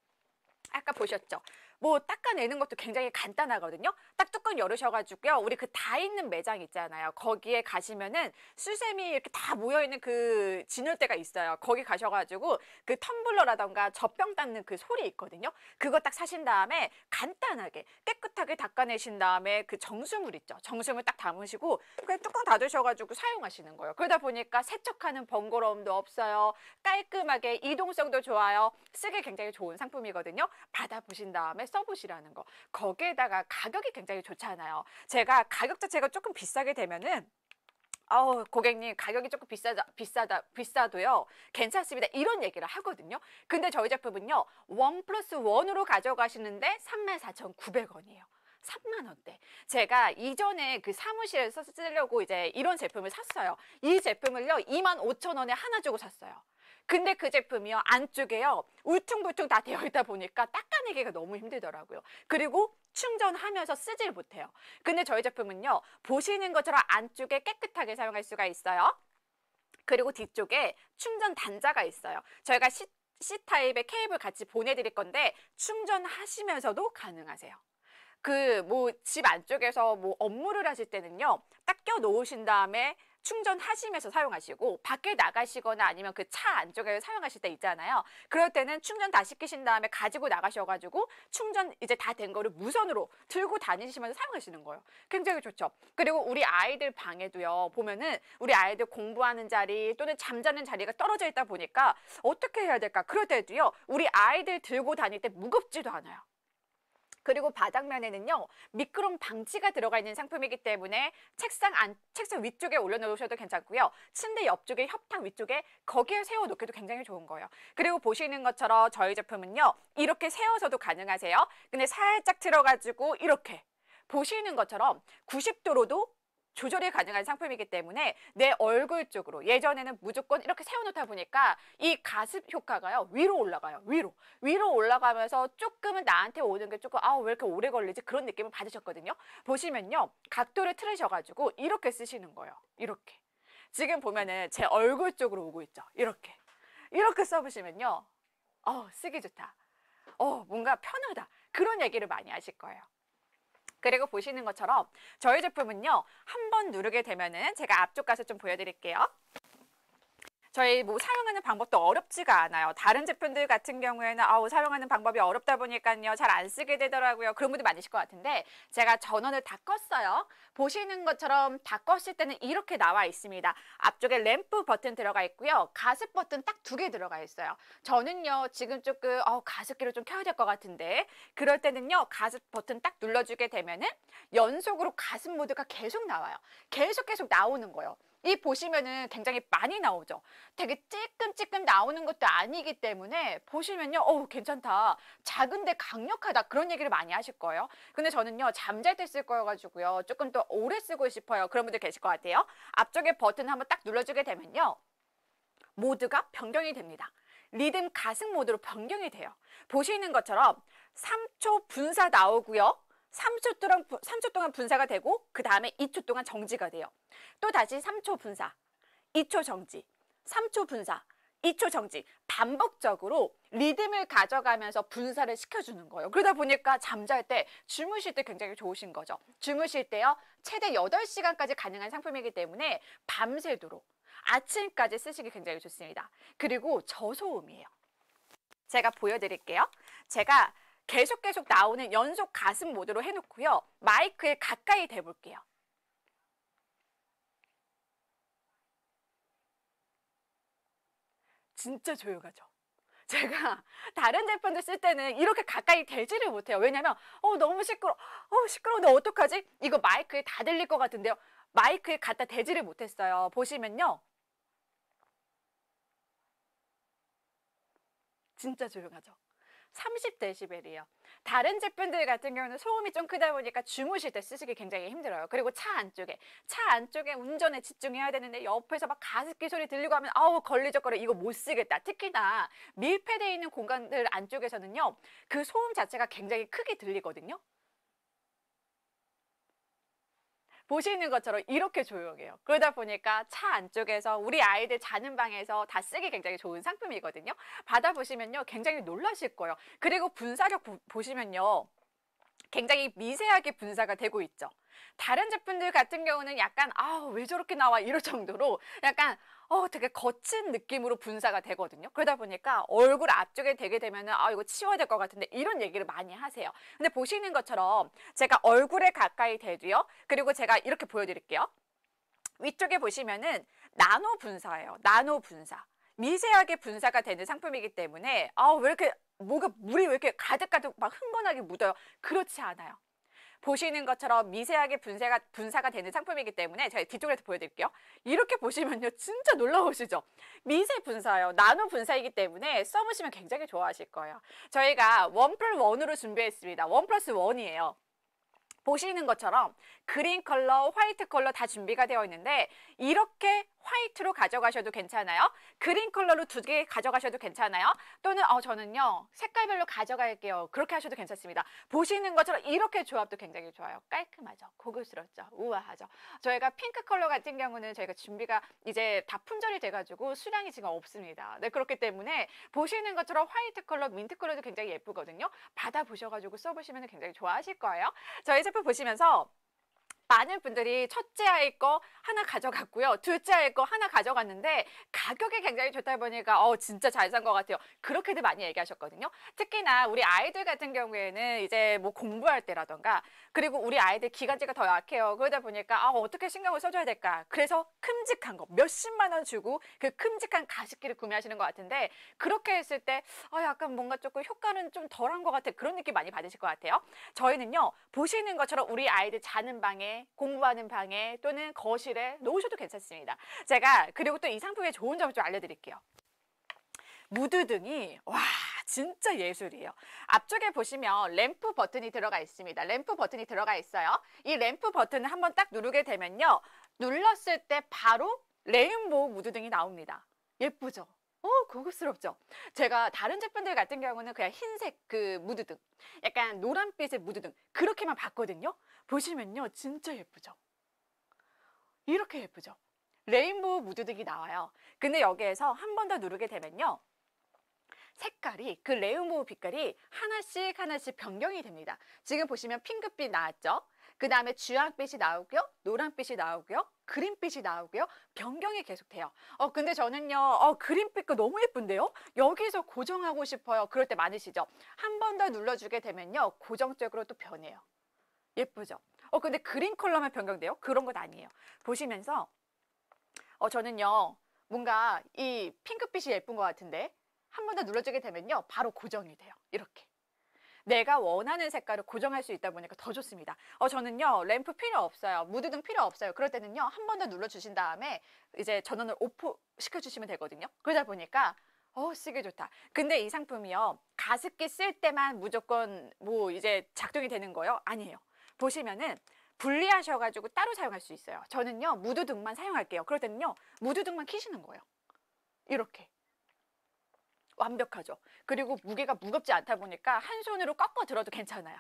아까 보셨죠? 뭐 닦아내는 것도 굉장히 간단하거든요. 딱 뚜껑 열으셔가지고요. 우리 그 다 있는 매장 있잖아요. 거기에 가시면은 수세미 이렇게 다 모여있는 그 진열대가 있어요. 거기 가셔가지고 그 텀블러라던가 젖병 닦는 그 솔이 있거든요. 그거 딱 사신 다음에 간단하게 깨끗하게 닦아내신 다음에 그 정수물 있죠. 정수물 딱 담으시고 그냥 뚜껑 닫으셔가지고 사용하시는 거예요. 그러다 보니까 세척하는 번거로움도 없어요. 깔끔하게 이동성도 좋아요. 쓰기 굉장히 좋은 상품이거든요. 받아보신 다음에 써보시라는 거. 거기에다가 가격이 굉장히 좋잖아요. 제가 가격 자체가 조금 비싸게 되면은 고객님 가격이 조금 비싸도요 괜찮습니다 이런 얘기를 하거든요. 근데 저희 제품은요 1+1으로 가져가시는데 34,900원이에요 3만 원대. 제가 이전에 그 사무실에서 쓰려고 이제 이런 제품을 샀어요. 이 제품을요 25,000원에 하나 주고 샀어요. 근데 그 제품이요 안쪽에요 울퉁불퉁 다 되어 있다 보니까 닦아내기가 너무 힘들더라고요. 그리고 충전하면서 쓰질 못해요. 근데 저희 제품은요 보시는 것처럼 안쪽에 깨끗하게 사용할 수가 있어요. 그리고 뒤쪽에 충전 단자가 있어요. 저희가 C타입의 케이블 같이 보내드릴 건데 충전하시면서도 가능하세요. 집 안쪽에서 업무를 하실 때는요, 딱 껴 놓으신 다음에 충전하시면서 사용하시고, 밖에 나가시거나 아니면 그 차 안쪽에 사용하실 때 있잖아요. 그럴 때는 충전 다 시키신 다음에 가지고 나가셔가지고 충전 이제 다 된 거를 무선으로 들고 다니시면서 사용하시는 거예요. 굉장히 좋죠. 그리고 우리 아이들 방에도요, 보면은 우리 아이들 공부하는 자리 또는 잠자는 자리가 떨어져 있다 보니까 어떻게 해야 될까? 그럴 때도요, 우리 아이들 들고 다닐 때 무겁지도 않아요. 그리고 바닥면에는요, 미끄럼 방지가 들어가 있는 상품이기 때문에 책상 위쪽에 올려놓으셔도 괜찮고요. 침대 옆쪽에 협탁 위쪽에 거기에 세워놓기도 굉장히 좋은 거예요. 그리고 보시는 것처럼 저희 제품은요, 이렇게 세워서도 가능하세요. 근데 살짝 들어가지고 이렇게 보시는 것처럼 90도로도 조절이 가능한 상품이기 때문에 내 얼굴 쪽으로, 예전에는 무조건 이렇게 세워놓다 보니까 이 가습 효과가요, 위로 올라가요. 위로 올라가면서 조금은 나한테 오는 게 조금 왜 이렇게 오래 걸리지, 그런 느낌을 받으셨거든요. 보시면요, 각도를 틀으셔가지고 이렇게 쓰시는 거예요. 이렇게 지금 보면은 제 얼굴 쪽으로 오고 있죠. 이렇게 써보시면요, 쓰기 좋다, 뭔가 편하다, 그런 얘기를 많이 하실 거예요. 그리고 보시는 것처럼 저희 제품은요, 한번 누르게 되면은, 제가 앞쪽 가서 좀 보여드릴게요. 저희 사용하는 방법도 어렵지가 않아요. 다른 제품들 같은 경우에는 사용하는 방법이 어렵다 보니까요, 잘 안 쓰게 되더라고요. 그런 분들 많으실 것 같은데, 제가 전원을 다 껐어요. 보시는 것처럼 다 껐을 때는 이렇게 나와 있습니다. 앞쪽에 램프 버튼 들어가 있고요. 가습 버튼 딱 2개 들어가 있어요. 저는요, 지금 조금 가습기를 좀 켜야 될 것 같은데, 그럴 때는요, 가습 버튼 딱 눌러주게 되면은 연속으로 가습 모드가 계속 나와요. 계속 나오는 거예요. 이 보시면은 굉장히 많이 나오죠. 되게 찔끔찔끔 나오는 것도 아니기 때문에 보시면요, 괜찮다, 작은데 강력하다, 그런 얘기를 많이 하실 거예요. 근데 저는요, 잠잘 때 쓸 거여가지고요, 조금 더 오래 쓰고 싶어요. 그런 분들 계실 것 같아요. 앞쪽에 버튼 한번 딱 눌러주게 되면요, 모드가 변경이 됩니다. 리듬 가습 모드로 변경이 돼요. 보시는 것처럼 3초 분사 나오고요. 3초 동안 분사가 되고, 그 다음에 2초 동안 정지가 돼요. 또 다시 3초 분사, 2초 정지, 3초 분사, 2초 정지, 반복적으로 리듬을 가져가면서 분사를 시켜주는 거예요. 그러다 보니까 잠잘 때, 주무실 때 굉장히 좋으신 거죠. 주무실 때요, 최대 8시간까지 가능한 상품이기 때문에 밤새도록 아침까지 쓰시기 굉장히 좋습니다. 그리고 저소음이에요. 제가 보여드릴게요. 제가 계속 나오는 연속 가습 모드로 해놓고요, 마이크에 가까이 대볼게요. 진짜 조용하죠. 제가 다른 제품들 쓸 때는 이렇게 가까이 대지를 못해요. 왜냐면 너무 시끄러운데 어떡하지? 이거 마이크에 다 들릴 것 같은데요. 마이크에 갖다 대지를 못했어요. 보시면요, 진짜 조용하죠. 30데시벨이에요. 다른 제품들 같은 경우는 소음이 좀 크다 보니까 주무실 때 쓰시기 굉장히 힘들어요. 그리고 차 안쪽에 운전에 집중해야 되는데 옆에서 막 가습기 소리 들리고 하면 걸리적거려, 이거 못 쓰겠다. 특히나 밀폐되어 있는 공간들 안쪽에서는요, 그 소음 자체가 굉장히 크게 들리거든요. 보시는 것처럼 이렇게 조용해요. 그러다 보니까 차 안쪽에서 우리 아이들 자는 방에서 다 쓰기 굉장히 좋은 상품이거든요. 받아보시면요, 굉장히 놀라실 거예요. 그리고 분사력 보시면요, 굉장히 미세하게 분사가 되고 있죠. 다른 제품들 같은 경우는 약간 왜 저렇게 나와, 이럴 정도로 약간 되게 거친 느낌으로 분사가 되거든요. 그러다 보니까 얼굴 앞쪽에 되게 되면은 이거 치워야 될 것 같은데, 이런 얘기를 많이 하세요. 근데 보시는 것처럼 제가 얼굴에 가까이 대고요, 그리고 제가 이렇게 보여드릴게요. 위쪽에 보시면은 나노 분사예요. 나노 분사. 미세하게 분사가 되는 상품이기 때문에 왜 이렇게 물이 왜 이렇게 가득가득 막 흥건하게 묻어요? 그렇지 않아요. 보시는 것처럼 미세하게 분사가 되는 상품이기 때문에 제가 뒤쪽에서 보여드릴게요. 이렇게 보시면요, 진짜 놀라우시죠? 미세 분사예요. 나노 분사이기 때문에 써보시면 굉장히 좋아하실 거예요. 저희가 1+1으로 준비했습니다. 1+1이에요. 보시는 것처럼 그린 컬러, 화이트 컬러 다 준비가 되어 있는데, 이렇게 화이트로 가져가셔도 괜찮아요. 그린 컬러로 2개 가져가셔도 괜찮아요. 또는 저는요 색깔별로 가져갈게요. 그렇게 하셔도 괜찮습니다. 보시는 것처럼 이렇게 조합도 굉장히 좋아요. 깔끔하죠. 고급스럽죠. 우아하죠. 저희가 핑크 컬러 같은 경우는 저희가 준비가 이제 다 품절이 돼가지고 수량이 지금 없습니다. 네, 그렇기 때문에 보시는 것처럼 화이트 컬러, 민트 컬러도 굉장히 예쁘거든요. 받아보셔가지고 써보시면 굉장히 좋아하실 거예요. 저희 제품 보시면서 많은 분들이 첫째 아이 거 하나 가져갔고요. 둘째 아이 거 하나 가져갔는데 가격이 굉장히 좋다 보니까 진짜 잘 산 것 같아요. 그렇게도 많이 얘기하셨거든요. 특히나 우리 아이들 같은 경우에는 이제 뭐 공부할 때라던가 그리고 우리 아이들 기관지가 더 약해요. 그러다 보니까 어떻게 신경을 써줘야 될까. 그래서 큼직한 거 몇십만 원 주고 그 큼직한 가습기를 구매하시는 것 같은데 그렇게 했을 때 약간 뭔가 조금 효과는 좀 덜한 것 같아. 그런 느낌 많이 받으실 것 같아요. 저희는요 보시는 것처럼 우리 아이들 자는 방에 공부하는 방에 또는 거실에 놓으셔도 괜찮습니다. 제가 그리고 또 이 상품의 좋은 점을 좀 알려드릴게요. 무드등이 와 진짜 예술이에요. 앞쪽에 보시면 램프 버튼이 들어가 있습니다. 램프 버튼이 들어가 있어요. 이 램프 버튼을 한번 딱 누르게 되면요. 눌렀을 때 바로 레인보우 무드등이 나옵니다. 예쁘죠? 고급스럽죠? 제가 다른 제품들 같은 경우는 그냥 흰색 그 무드등, 약간 노란빛의 무드등 그렇게만 봤거든요. 보시면요. 진짜 예쁘죠? 이렇게 예쁘죠? 레인보우 무드등이 나와요. 근데 여기에서 한 번 더 누르게 되면요. 색깔이 그 레인보우 빛깔이 하나씩 하나씩 변경이 됩니다. 지금 보시면 핑크빛 나왔죠? 그 다음에 주황빛이 나오고요. 노란빛이 나오고요. 그린빛이 나오고요. 변경이 계속돼요. 근데 저는요. 그린빛 거 너무 예쁜데요? 여기서 고정하고 싶어요. 그럴 때 많으시죠? 한 번 더 눌러주게 되면요. 고정적으로 또 변해요. 예쁘죠? 근데 그린 컬러만 변경돼요? 그런 건 아니에요. 보시면서 저는요. 뭔가 이 핑크빛이 예쁜 것 같은데 한 번 더 눌러주게 되면요. 바로 고정이 돼요. 이렇게. 내가 원하는 색깔을 고정할 수 있다 보니까 더 좋습니다. 저는요. 램프 필요 없어요. 무드등 필요 없어요. 그럴 때는요. 한 번 더 눌러주신 다음에 이제 전원을 오프 시켜주시면 되거든요. 그러다 보니까 쓰기 좋다. 근데 이 상품이요. 가습기 쓸 때만 무조건 뭐 이제 작동이 되는 거예요? 아니에요. 보시면은 분리하셔가지고 따로 사용할 수 있어요. 저는요. 무드등만 사용할게요. 그럴 때는요. 무드등만 켜시는 거예요. 이렇게. 완벽하죠. 그리고 무게가 무겁지 않다 보니까 한 손으로 꺾어 들어도 괜찮아요.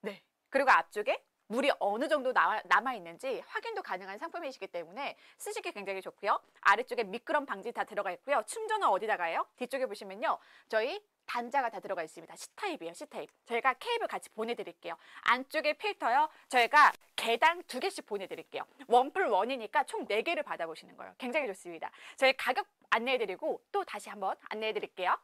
네. 그리고 앞쪽에 물이 어느 정도 남아있는지 확인도 가능한 상품이시기 때문에 쓰시기 굉장히 좋고요. 아래쪽에 미끄럼 방지 다 들어가 있고요. 충전은 어디다가 해요? 뒤쪽에 보시면요. 저희 단자가 다 들어가 있습니다. C타입이에요. C타입. 저희가 케이블 같이 보내드릴게요. 안쪽에 필터요. 저희가 개당 2개씩 보내드릴게요. 1+1이니까 총 4개를 받아보시는 거예요. 굉장히 좋습니다. 저희 가격 안내해드리고 또 다시 한번 안내해드릴게요.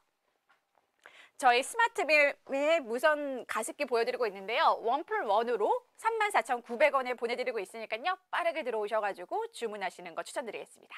저희 스마트빔의 무선 가습기 보여드리고 있는데요. 1+1으로 34,900원에 보내드리고 있으니까요. 빠르게 들어오셔가지고 주문하시는 거 추천드리겠습니다.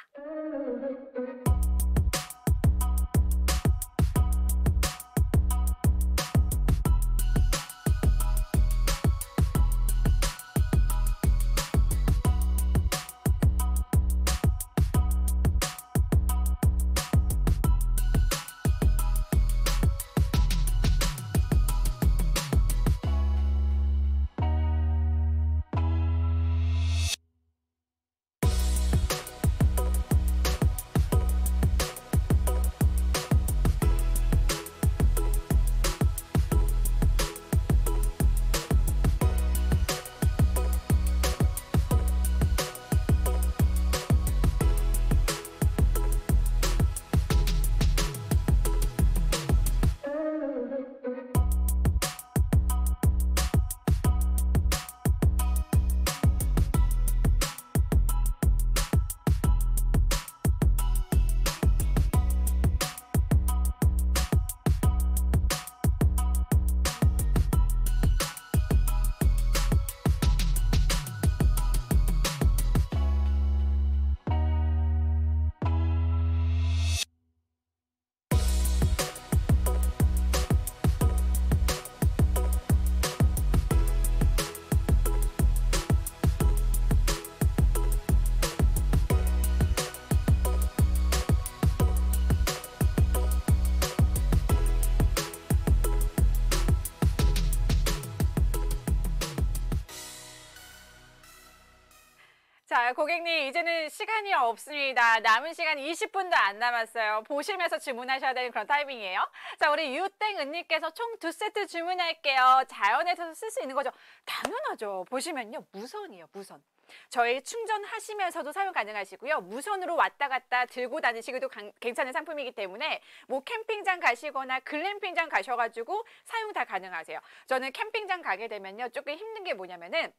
자, 고객님, 이제는 시간이 없습니다. 남은 시간 20분도 안 남았어요. 보시면서 주문하셔야 되는 그런 타이밍이에요. 자, 우리 유땡은님께서 총 2세트 주문할게요. 자연에서 쓸 수 있는 거죠? 당연하죠. 보시면요, 무선이에요, 무선. 저희 충전하시면서도 사용 가능하시고요. 무선으로 왔다 갔다 들고 다니시기도 괜찮은 상품이기 때문에 뭐 캠핑장 가시거나 글램핑장 가셔가지고 사용 다 가능하세요. 저는 캠핑장 가게 되면요, 조금 힘든 게 뭐냐면은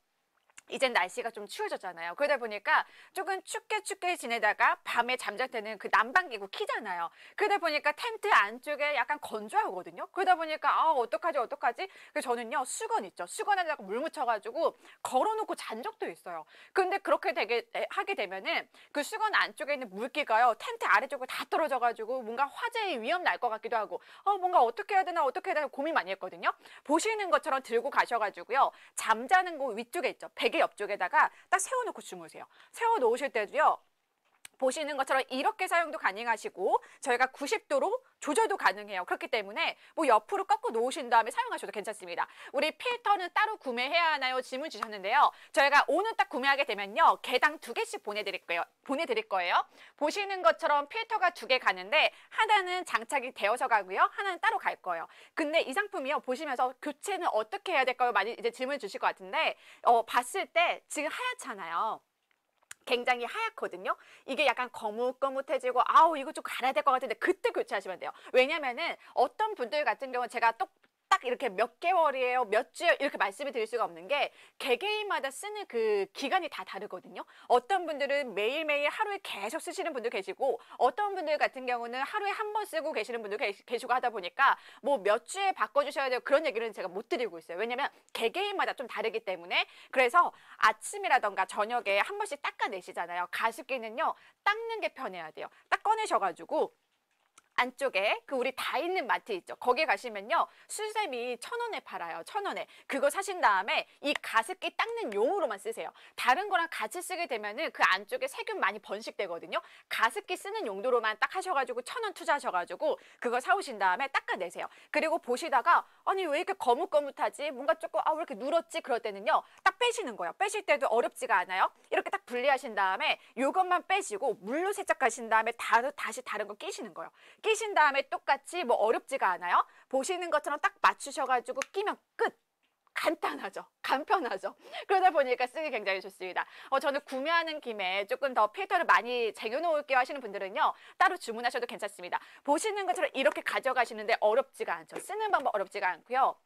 이젠 날씨가 좀 추워졌잖아요. 그러다 보니까 조금 춥게 지내다가 밤에 잠잘 때는 그 난방기구 키잖아요. 그러다 보니까 텐트 안쪽에 약간 건조하거든요. 그러다 보니까 아, 어떡하지? 그래서 저는요, 수건 있죠. 수건에다가 물 묻혀가지고 걸어놓고 잔 적도 있어요. 근데 그렇게 하게 되면은 그 수건 안쪽에 있는 물기가요, 텐트 아래쪽으로 다 떨어져가지고 뭔가 화재의 위험 날 것 같기도 하고 뭔가 어떻게 해야 되나 고민 많이 했거든요. 보시는 것처럼 들고 가셔가지고요, 잠자는 곳 위쪽에 있죠. 베개 옆쪽에다가 딱 세워놓고 주무세요. 세워 놓으실 때도요, 보시는 것처럼 이렇게 사용도 가능하시고 저희가 90도로 조절도 가능해요. 그렇기 때문에 뭐 옆으로 꺾어 놓으신 다음에 사용하셔도 괜찮습니다. 우리 필터는 따로 구매해야 하나요? 질문 주셨는데요. 저희가 오늘 딱 구매하게 되면요, 개당 2개씩 보내드릴 거예요. 보시는 것처럼 필터가 2개 가는데 하나는 장착이 되어서 가고요, 하나는 따로 갈 거예요. 근데 이 상품이요, 보시면서 교체는 어떻게 해야 될까요? 많이 이제 질문 주실 것 같은데 봤을 때 지금 하얗잖아요. 굉장히 하얗거든요. 이게 약간 거뭇거뭇해지고 아우 이거 좀 갈아야 될 것 같은데 그때 교체하시면 돼요. 왜냐면은 어떤 분들 같은 경우는 제가 딱 이렇게 몇 개월이에요, 몇 주요 이렇게 말씀을 드릴 수가 없는 게 개개인마다 쓰는 그 기간이 다 다르거든요. 어떤 분들은 매일매일 하루에 계속 쓰시는 분도 계시고 어떤 분들 같은 경우는 하루에 한 번 쓰고 계시는 분도 계시고 하다 보니까 뭐 몇 주에 바꿔주셔야 돼요, 그런 얘기는 제가 못 드리고 있어요. 왜냐면 개개인마다 좀 다르기 때문에. 그래서 아침이라던가 저녁에 한 번씩 닦아내시잖아요. 가습기는요, 닦는 게 편해야 돼요. 딱 꺼내셔가지고 안쪽에 그 우리 다 있는 마트 있죠. 거기 가시면요, 수세미 1,000원에 팔아요. 1,000원에. 그거 사신 다음에 이 가습기 닦는 용으로만 쓰세요. 다른 거랑 같이 쓰게 되면은 그 안쪽에 세균 많이 번식되거든요. 가습기 쓰는 용도로만 딱 하셔가지고 1,000원 투자하셔가지고 그거 사오신 다음에 닦아내세요. 그리고 보시다가 아니 왜 이렇게 거뭇거뭇하지? 뭔가 조금 왜 이렇게 눌었지? 그럴 때는요, 딱 빼시는 거예요. 빼실 때도 어렵지가 않아요. 이렇게 딱 분리하신 다음에 이것만 빼시고 물로 세척하신 다음에 다시 다른 거 끼시는 거예요. 끼신 다음에 똑같이 뭐 어렵지가 않아요. 보시는 것처럼 딱 맞추셔가지고 끼면 끝. 간단하죠. 간편하죠. 그러다 보니까 쓰기 굉장히 좋습니다. 저는 구매하는 김에 조금 더 필터를 많이 쟁여놓을게요 하시는 분들은요, 따로 주문하셔도 괜찮습니다. 보시는 것처럼 이렇게 가져가시는데 어렵지가 않죠. 쓰는 방법 어렵지가 않고요.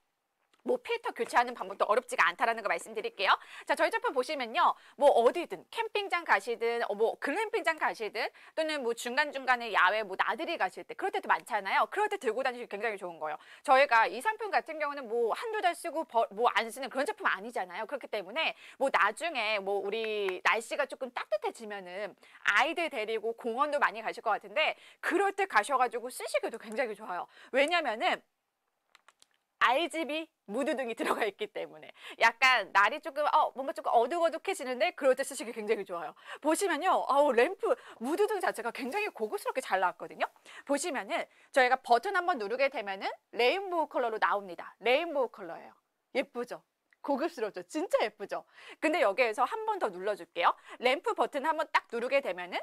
뭐 필터 교체하는 방법도 어렵지가 않다라는 거 말씀드릴게요. 자, 저희 제품 보시면요, 뭐 어디든 캠핑장 가시든 뭐 글램핑장 가시든 또는 뭐 중간중간에 야외 뭐 나들이 가실 때 그럴 때도 많잖아요. 그럴 때 들고 다니기 굉장히 좋은 거예요. 저희가 이 상품 같은 경우는 뭐 한두 달 쓰고 뭐 안 쓰는 그런 제품 아니잖아요. 그렇기 때문에 뭐 나중에 뭐 우리 날씨가 조금 따뜻해지면은 아이들 데리고 공원도 많이 가실 것 같은데 그럴 때 가셔가지고 쓰시기도 굉장히 좋아요. 왜냐면은 RGB 무드등이 들어가 있기 때문에 약간 날이 조금 뭔가 조금 어둑어둑해지는데 그럴 때 쓰시기 굉장히 좋아요. 보시면요, 램프 무드등 자체가 굉장히 고급스럽게 잘 나왔거든요. 보시면은 저희가 버튼 한번 누르게 되면은 레인보우 컬러로 나옵니다. 레인보우 컬러예요. 예쁘죠? 고급스럽죠? 진짜 예쁘죠? 근데 여기에서 한 번 더 눌러줄게요. 램프 버튼 한번 딱 누르게 되면은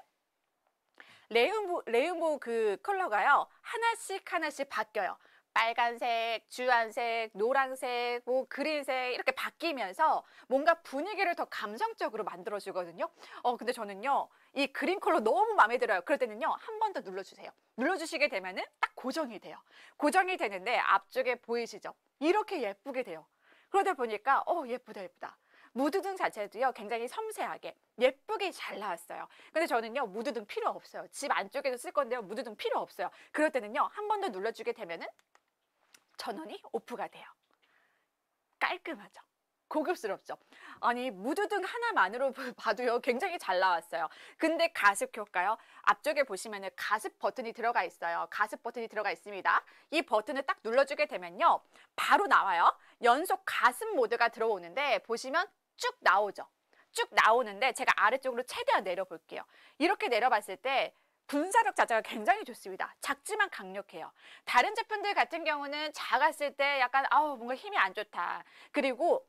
레인보우 그 컬러가요, 하나씩 바뀌어요. 빨간색, 주황색, 노란색, 뭐 그린색 이렇게 바뀌면서 뭔가 분위기를 더 감성적으로 만들어주거든요. 근데 저는요, 이 그린 컬러 너무 마음에 들어요. 그럴 때는요, 한 번 더 눌러주세요. 눌러주시게 되면은 딱 고정이 돼요. 고정이 되는데 앞쪽에 보이시죠? 이렇게 예쁘게 돼요. 그러다 보니까 예쁘다. 무드등 자체도요, 굉장히 섬세하게 예쁘게 잘 나왔어요. 근데 저는요, 무드등 필요 없어요. 집 안쪽에도 쓸 건데요, 무드등 필요 없어요. 그럴 때는요, 한 번 더 눌러주게 되면은 1,000원이 오프가 돼요. 깔끔하죠? 고급스럽죠? 아니 무드등 하나만으로 봐도요, 굉장히 잘 나왔어요. 근데 가습 켤까요? 앞쪽에 보시면은 가습 버튼이 들어가 있어요. 가습 버튼이 들어가 있습니다. 이 버튼을 딱 눌러주게 되면요, 바로 나와요. 연속 가습 모드가 들어오는데 보시면 쭉 나오죠. 쭉 나오는데 제가 아래쪽으로 최대한 내려볼게요. 이렇게 내려봤을 때 분사력 자체가 굉장히 좋습니다. 작지만 강력해요. 다른 제품들 같은 경우는 작았을 때 약간 뭔가 힘이 안 좋다. 그리고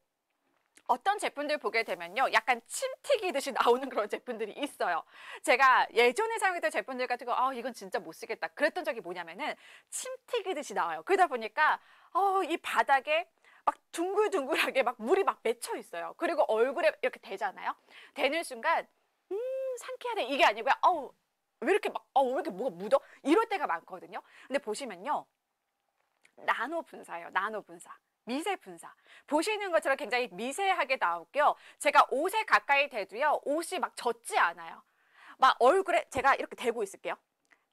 어떤 제품들 보게 되면요, 약간 침 튀기듯이 나오는 그런 제품들이 있어요. 제가 예전에 사용했던 제품들 같은 거, 이건 진짜 못 쓰겠다 그랬던 적이 뭐냐면은 침 튀기듯이 나와요. 그러다 보니까 이 바닥에 막 둥글둥글하게 막 물이 막 맺혀 있어요. 그리고 얼굴에 이렇게 대잖아요. 대는 순간 상쾌하네 이게 아니고요. 왜 이렇게 왜 이렇게 뭐가 묻어? 이럴 때가 많거든요. 근데 보시면요, 나노 분사예요. 나노 분사. 미세 분사. 보시는 것처럼 굉장히 미세하게 나오고요. 제가 옷에 가까이 대도요, 옷이 막 젖지 않아요. 막 얼굴에 제가 이렇게 대고 있을게요.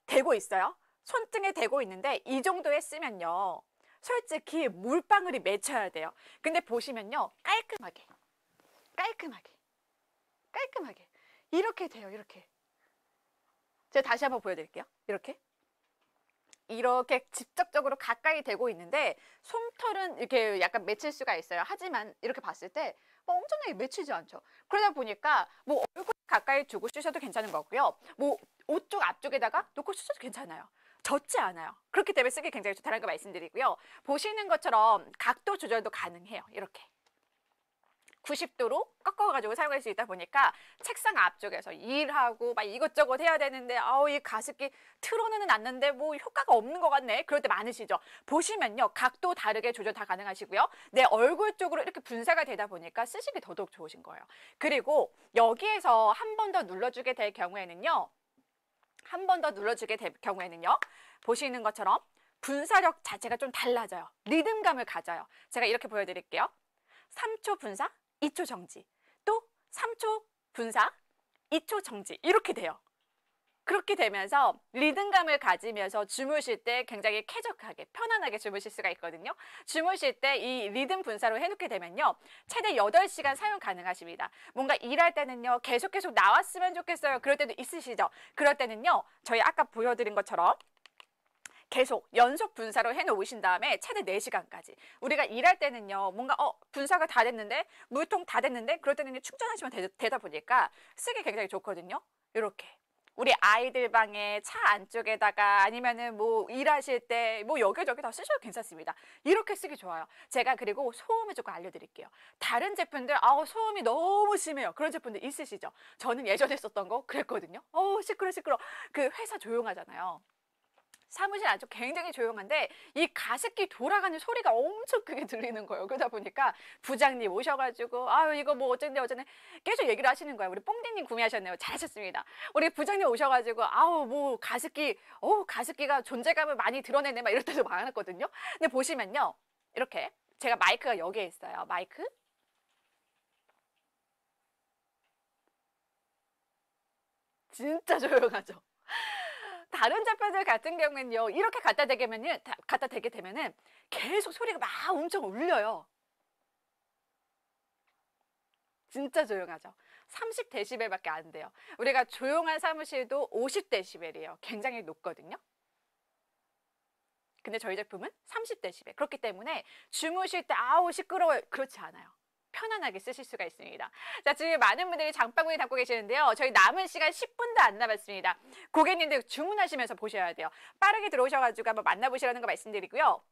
대고 있어요. 손등에 대고 있는데 이 정도에 쓰면요, 솔직히 물방울이 맺혀야 돼요. 근데 보시면요, 깔끔하게 깔끔하게 깔끔하게 이렇게 돼요. 이렇게. 제가 다시 한번 보여드릴게요. 이렇게 직접적으로 가까이 대고 있는데 솜털은 이렇게 약간 맺힐 수가 있어요. 하지만 이렇게 봤을 때 엄청나게 맺히지 않죠. 그러다 보니까 뭐 얼굴 가까이 두고 쓰셔도 괜찮은 거고요. 뭐 옷 쪽 앞쪽에다가 놓고 쓰셔도 괜찮아요. 젖지 않아요. 그렇기 때문에 쓰기 굉장히 좋다는 거 말씀드리고요. 보시는 것처럼 각도 조절도 가능해요. 이렇게 90도로 꺾어가지고 사용할 수 있다 보니까 책상 앞쪽에서 일하고 막 이것저것 해야 되는데 이 가습기 틀어내는 않는데 뭐 효과가 없는 것 같네. 그럴 때 많으시죠. 보시면요, 각도 다르게 조절 다 가능하시고요. 내 얼굴 쪽으로 이렇게 분사가 되다 보니까 쓰시기 더더욱 좋으신 거예요. 그리고 여기에서 한 번 더 눌러주게 될 경우에는요, 보시는 것처럼 분사력 자체가 좀 달라져요. 리듬감을 가져요. 제가 이렇게 보여드릴게요. 3초 분사, 2초 정지, 또 3초 분사, 2초 정지 이렇게 돼요. 그렇게 되면서 리듬감을 가지면서 주무실 때 굉장히 쾌적하게 편안하게 주무실 수가 있거든요. 주무실 때 이 리듬 분사로 해놓게 되면요, 최대 8시간 사용 가능하십니다. 뭔가 일할 때는요, 계속 나왔으면 좋겠어요. 그럴 때도 있으시죠. 그럴 때는요, 저희 아까 보여드린 것처럼 계속 연속 분사로 해놓으신 다음에 최대 4시간까지. 우리가 일할 때는요, 뭔가 분사가 다 됐는데, 물통 다 됐는데, 그럴 때는 충전하시면 되다 보니까 쓰기 굉장히 좋거든요. 이렇게 우리 아이들 방에 차 안쪽에다가 아니면은 뭐 일하실 때 뭐 여기저기 다 쓰셔도 괜찮습니다. 이렇게 쓰기 좋아요. 제가 그리고 소음을 조금 알려드릴게요. 다른 제품들 소음이 너무 심해요. 그런 제품들 있으시죠? 저는 예전에 썼던 거 그랬거든요. 시끄러. 그 회사 조용하잖아요. 사무실 안쪽 굉장히 조용한데 이 가습기 돌아가는 소리가 엄청 크게 들리는 거예요. 그러다 보니까 부장님 오셔가지고 이거 뭐 어쨌네 계속 얘기를 하시는 거예요. 우리 뽕디님 구매하셨네요. 잘하셨습니다. 우리 부장님 오셔가지고 뭐 가습기가 존재감을 많이 드러내네 막 이럴 때도 많았거든요. 근데 보시면요, 이렇게 제가 마이크가 여기에 있어요. 마이크 진짜 조용하죠. 다른 제품들 같은 경우는요, 이렇게 갖다 대게 되면은 계속 소리가 막 엄청 울려요. 진짜 조용하죠. 30dB밖에 안 돼요. 우리가 조용한 사무실도 50dB이에요. 굉장히 높거든요. 근데 저희 제품은 30dB. 그렇기 때문에 주무실 때 시끄러워요. 그렇지 않아요. 편안하게 쓰실 수가 있습니다. 자, 지금 많은 분들이 장바구니 담고 계시는데요. 저희 남은 시간 10분도 안 남았습니다. 고객님들 주문하시면서 보셔야 돼요. 빠르게 들어오셔가지고 한번 만나보시라는 거 말씀드리고요.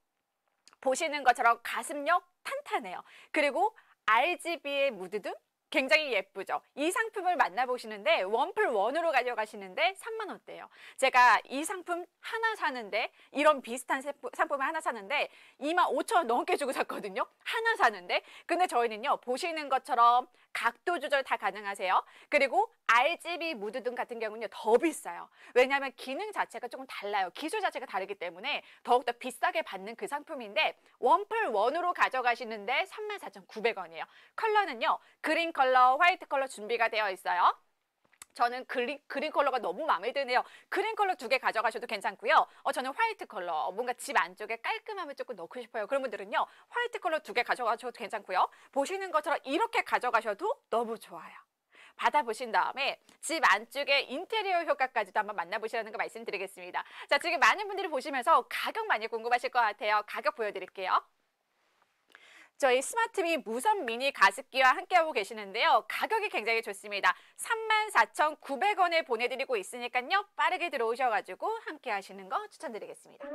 보시는 것처럼 가습력 탄탄해요. 그리고 RGB의 무드등 굉장히 예쁘죠. 이 상품을 만나보시는데 원플원으로 가져가시는데 3만 원대예요. 제가 이 상품 하나 사는데, 이런 비슷한 상품을 하나 사는데 25,000원 넘게 주고 샀거든요. 하나 사는데. 근데 저희는요, 보시는 것처럼 각도 조절 다 가능하세요. 그리고 RGB 무드등 같은 경우는요, 더 비싸요. 왜냐하면 기능 자체가 조금 달라요. 기술 자체가 다르기 때문에 더욱더 비싸게 받는 그 상품인데 원플원으로 가져가시는데 34,900원이에요. 컬러는요, 그린 컬러, 화이트 컬러 준비가 되어 있어요. 저는 그린 컬러가 너무 마음에 드네요. 그린 컬러 2개 가져가셔도 괜찮고요. 저는 화이트 컬러, 뭔가 집 안쪽에 깔끔함을 조금 넣고 싶어요. 그런 분들은요, 화이트 컬러 2개 가져가셔도 괜찮고요. 보시는 것처럼 이렇게 가져가셔도 너무 좋아요. 받아보신 다음에 집 안쪽에 인테리어 효과까지도 한번 만나보시라는 거 말씀드리겠습니다. 자, 지금 많은 분들이 보시면서 가격 많이 궁금하실 것 같아요. 가격 보여드릴게요. 저희 스마트미 무선 미니 가습기와 함께하고 계시는데요. 가격이 굉장히 좋습니다. 34,900원에 보내드리고 있으니까요. 빠르게 들어오셔가지고 함께 하시는 거 추천드리겠습니다.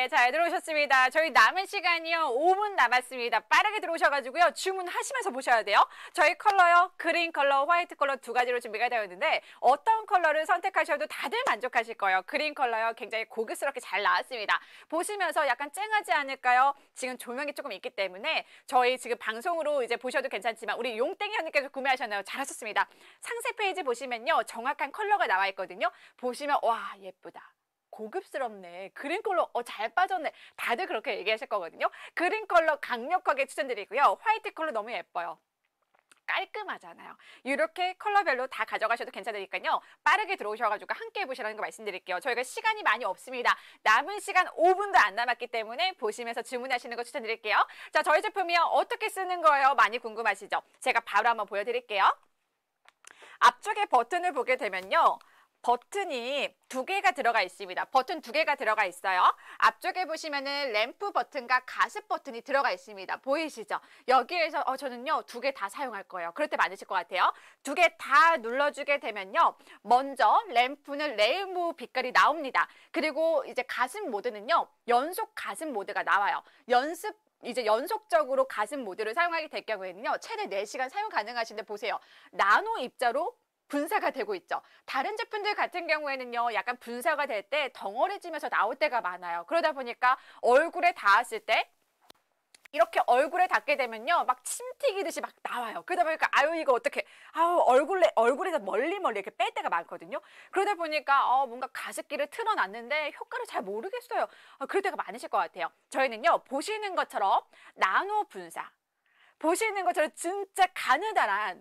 네, 잘 들어오셨습니다. 저희 남은 시간이요. 5분 남았습니다. 빠르게 들어오셔가지고요. 주문하시면서 보셔야 돼요. 저희 컬러요. 그린 컬러, 화이트 컬러 두 가지로 준비가 되어 있는데 어떤 컬러를 선택하셔도 다들 만족하실 거예요. 그린 컬러요. 굉장히 고급스럽게 잘 나왔습니다. 보시면서 약간 쨍하지 않을까요? 지금 조명이 조금 있기 때문에 저희 지금 방송으로 이제 보셔도 괜찮지만 우리 용땡이 언니께서 구매하셨나요? 잘하셨습니다. 상세 페이지 보시면요. 정확한 컬러가 나와 있거든요. 보시면 와, 예쁘다. 고급스럽네. 그린 컬러 잘 빠졌네. 다들 그렇게 얘기하실 거거든요. 그린 컬러 강력하게 추천드리고요. 화이트 컬러 너무 예뻐요. 깔끔하잖아요. 이렇게 컬러별로 다 가져가셔도 괜찮으니까요. 빠르게 들어오셔가지고 함께 해보시라는 거 말씀드릴게요. 저희가 시간이 많이 없습니다. 남은 시간 5분도 안 남았기 때문에 보시면서 주문하시는 거 추천드릴게요. 자, 저희 제품이요. 어떻게 쓰는 거예요? 많이 궁금하시죠? 제가 바로 한번 보여드릴게요. 앞쪽에 버튼을 보게 되면요. 버튼이 두 개가 들어가 있습니다. 버튼 두 개가 들어가 있어요. 앞쪽에 보시면은 램프 버튼과 가습 버튼이 들어가 있습니다. 보이시죠? 여기에서 저는요 두 개 다 사용할 거예요. 그럴 때 많으실 것 같아요. 두 개 다 눌러주게 되면요. 먼저 램프는 레인보우 빛깔이 나옵니다. 그리고 이제 가습 모드는요. 연속 가습 모드가 나와요. 이제 연속적으로 가습 모드를 사용하게 될 경우에는요. 최대 4시간 사용 가능하신데 보세요. 나노 입자로 분사가 되고 있죠. 다른 제품들 같은 경우에는요. 약간 분사가 될 때 덩어리지면서 나올 때가 많아요. 그러다 보니까 얼굴에 닿았을 때 이렇게 얼굴에 닿게 되면요. 막 침 튀기듯이 막 나와요. 그러다 보니까 아유 이거 어떻게 얼굴에서 멀리 이렇게 뺄 때가 많거든요. 그러다 보니까 뭔가 가습기를 틀어놨는데 효과를 잘 모르겠어요. 그럴 때가 많으실 것 같아요. 저희는요. 보시는 것처럼 나노 분사 보시는 것처럼 진짜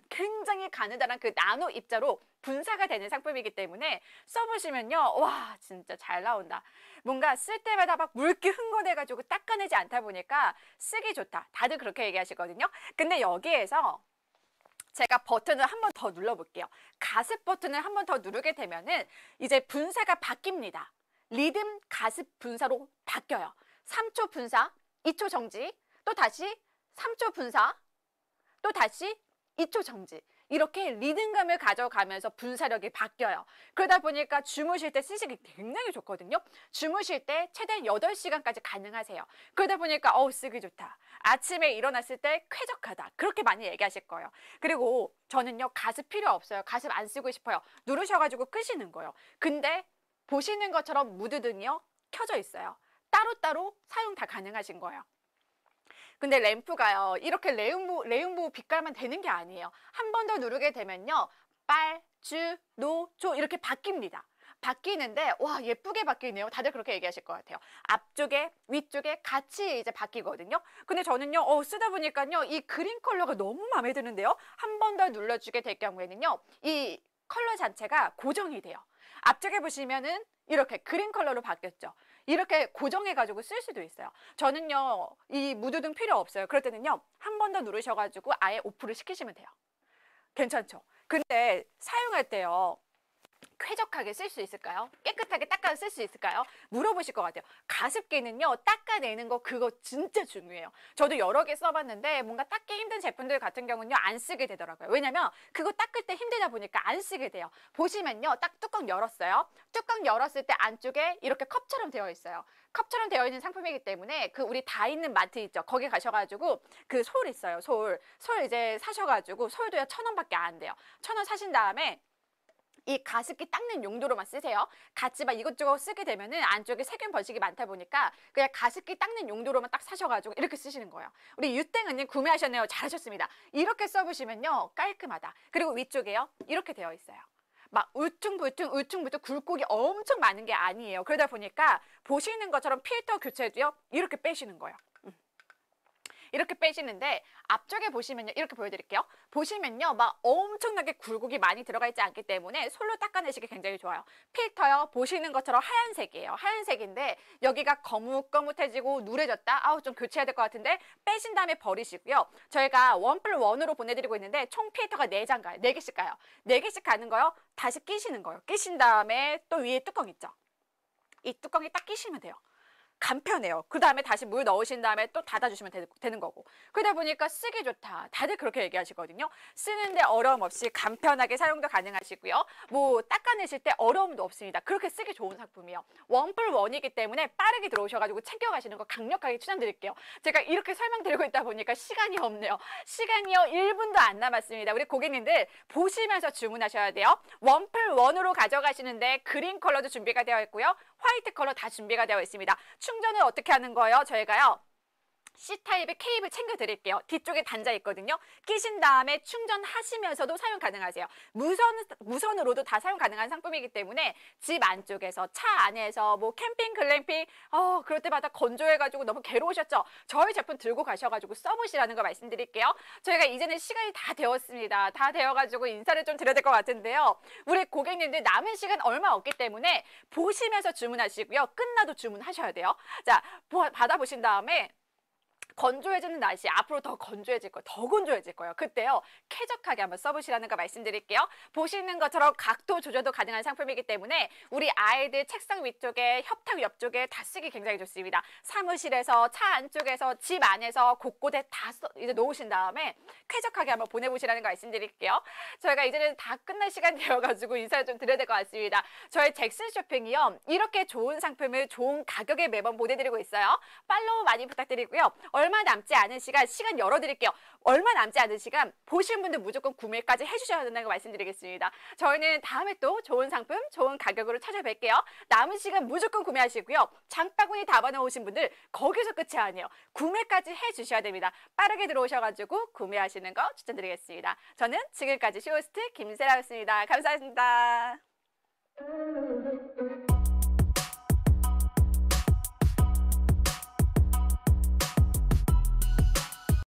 굉장히 가느다란 그 나노 입자로 분사가 되는 상품이기 때문에 써보시면요. 와, 진짜 잘 나온다. 뭔가 쓸 때마다 막 물기 흥건해가지고 닦아내지 않다 보니까 쓰기 좋다. 다들 그렇게 얘기하시거든요. 근데 여기에서 제가 버튼을 한 번 더 눌러볼게요. 가습 버튼을 한 번 더 누르게 되면은 이제 분사가 바뀝니다. 리듬 가습 분사로 바뀌어요. 3초 분사, 2초 정지, 또 다시 3초 분사, 또 다시 2초 정지. 이렇게 리듬감을 가져가면서 분사력이 바뀌어요. 그러다 보니까 주무실 때 쓰시기 굉장히 좋거든요. 주무실 때 최대 8시간까지 가능하세요. 그러다 보니까 쓰기 좋다. 아침에 일어났을 때 쾌적하다. 그렇게 많이 얘기하실 거예요. 그리고 저는요. 가습 필요 없어요. 가습 안 쓰고 싶어요. 누르셔가지고 끄시는 거예요. 근데 보시는 것처럼 무드등이요. 켜져 있어요. 따로따로 사용 다 가능하신 거예요. 근데 램프가요. 이렇게 레인보우 빛깔만 되는 게 아니에요. 한 번 더 누르게 되면요. 빨, 주, 노, 조 이렇게 바뀝니다. 바뀌는데 와 예쁘게 바뀌네요. 다들 그렇게 얘기하실 것 같아요. 앞쪽에 위쪽에 같이 이제 바뀌거든요. 근데 저는요 쓰다 보니까요 이 그린 컬러가 너무 마음에 드는데요. 한 번 더 눌러주게 될 경우에는요 이 컬러 자체가 고정이 돼요. 앞쪽에 보시면은 이렇게 그린 컬러로 바뀌었죠. 이렇게 고정해가지고 쓸 수도 있어요. 저는요 이 무드등 필요 없어요. 그럴 때는요 한 번 더 누르셔가지고 아예 오프를 시키시면 돼요. 괜찮죠? 근데 사용할 때요 쾌적하게 쓸 수 있을까요? 깨끗하게 닦아서 쓸 수 있을까요? 물어보실 것 같아요. 가습기는요 닦아내는 거 그거 진짜 중요해요. 저도 여러 개 써봤는데 뭔가 닦기 힘든 제품들 같은 경우는요 안 쓰게 되더라고요. 왜냐면 그거 닦을 때 힘들다 보니까 안 쓰게 돼요. 보시면요 딱 뚜껑 열었어요. 뚜껑 열었을 때 안쪽에 이렇게 컵처럼 되어 있어요. 컵처럼 되어 있는 상품이기 때문에 그 우리 다 있는 마트 있죠. 거기 가셔가지고 그 솔 있어요. 솔 이제 사셔가지고 솔도요 1,000원밖에 안 돼요. 1,000원 사신 다음에 이 가습기 닦는 용도로만 쓰세요. 같이 막 이것저것 쓰게 되면은 안쪽에 세균 번식이 많다 보니까 그냥 가습기 닦는 용도로만 딱 사셔가지고 이렇게 쓰시는 거예요. 우리 유땡은님 구매하셨네요. 잘하셨습니다. 이렇게 써보시면요 깔끔하다. 그리고 위쪽에요 이렇게 되어 있어요. 막 울퉁불퉁 굴곡이 엄청 많은 게 아니에요. 그러다 보니까 보시는 것처럼 필터 교체도요 이렇게 빼시는 거예요. 이렇게 빼시는데 앞쪽에 보시면요. 이렇게 보여드릴게요. 보시면요. 막 엄청나게 굴곡이 많이 들어가 있지 않기 때문에 솔로 닦아내시기 굉장히 좋아요. 필터요. 보시는 것처럼 하얀색이에요. 하얀색인데 여기가 거뭇거뭇해지고 누래졌다. 아우 좀 교체해야 될 것 같은데 빼신 다음에 버리시고요. 저희가 1+1으로 보내드리고 있는데 총 필터가 4장 가요. 4개씩 가요. 4개씩 가는 거요. 다시 끼시는 거예요. 끼신 다음에 또 위에 뚜껑 있죠. 이 뚜껑이 딱 끼시면 돼요. 간편해요. 그 다음에 다시 물 넣으신 다음에 또 닫아주시면 되는 거고. 그러다 보니까 쓰기 좋다. 다들 그렇게 얘기하시거든요. 쓰는데 어려움 없이 간편하게 사용도 가능하시고요. 뭐 닦아내실 때 어려움도 없습니다. 그렇게 쓰기 좋은 상품이에요. 원뿔 원이기 때문에 빠르게 들어오셔가지고 챙겨가시는 거 강력하게 추천드릴게요. 제가 이렇게 설명드리고 있다 보니까 시간이 없네요. 시간이요 1분도 안 남았습니다. 우리 고객님들 보시면서 주문하셔야 돼요. 원뿔 원으로 가져가시는데 그린 컬러도 준비가 되어 있고요. 화이트 컬러 다 준비가 되어 있습니다. 충전을 어떻게 하는 거예요? 저희가요. C타입의 케이블 챙겨 드릴게요. 뒤쪽에 단자 있거든요. 끼신 다음에 충전하시면서도 사용 가능하세요. 무선으로도 다 사용 가능한 상품이기 때문에 집 안쪽에서, 차 안에서, 뭐 캠핑, 글램핑, 그럴 때마다 건조해가지고 너무 괴로우셨죠? 저희 제품 들고 가셔가지고 써보시라는 거 말씀드릴게요. 저희가 이제는 시간이 다 되었습니다. 다 되어가지고 인사를 좀 드려야 될 것 같은데요. 우리 고객님들 남은 시간 얼마 없기 때문에 보시면서 주문하시고요. 끝나도 주문하셔야 돼요. 자, 받아보신 다음에 건조해지는 날씨, 앞으로 더 건조해질 거예요. 더 건조해질 거예요. 그때요, 쾌적하게 한번 써보시라는 거 말씀드릴게요. 보시는 것처럼 각도 조절도 가능한 상품이기 때문에 우리 아이들 책상 위쪽에, 협탁 옆쪽에 다 쓰기 굉장히 좋습니다. 사무실에서, 차 안쪽에서, 집 안에서 곳곳에 다 이제 놓으신 다음에 쾌적하게 한번 보내보시라는 거 말씀드릴게요. 저희가 이제는 다 끝날 시간 되어가지고 인사를 좀 드려야 될 것 같습니다. 저희 잭슨 쇼핑이요, 이렇게 좋은 상품을 좋은 가격에 매번 보내드리고 있어요. 팔로우 많이 부탁드리고요. 얼마 남지 않은 시간 열어드릴게요. 얼마 남지 않은 시간 보신 분들 무조건 구매까지 해주셔야 된다는 거 말씀드리겠습니다. 저희는 다음에 또 좋은 상품, 좋은 가격으로 찾아뵐게요. 남은 시간 무조건 구매하시고요. 장바구니 담아놓으신 분들 거기서 끝이 아니에요. 구매까지 해주셔야 됩니다. 빠르게 들어오셔가지고 구매하시는 거 추천드리겠습니다. 저는 지금까지 쇼호스트 김세라였습니다. 감사합니다.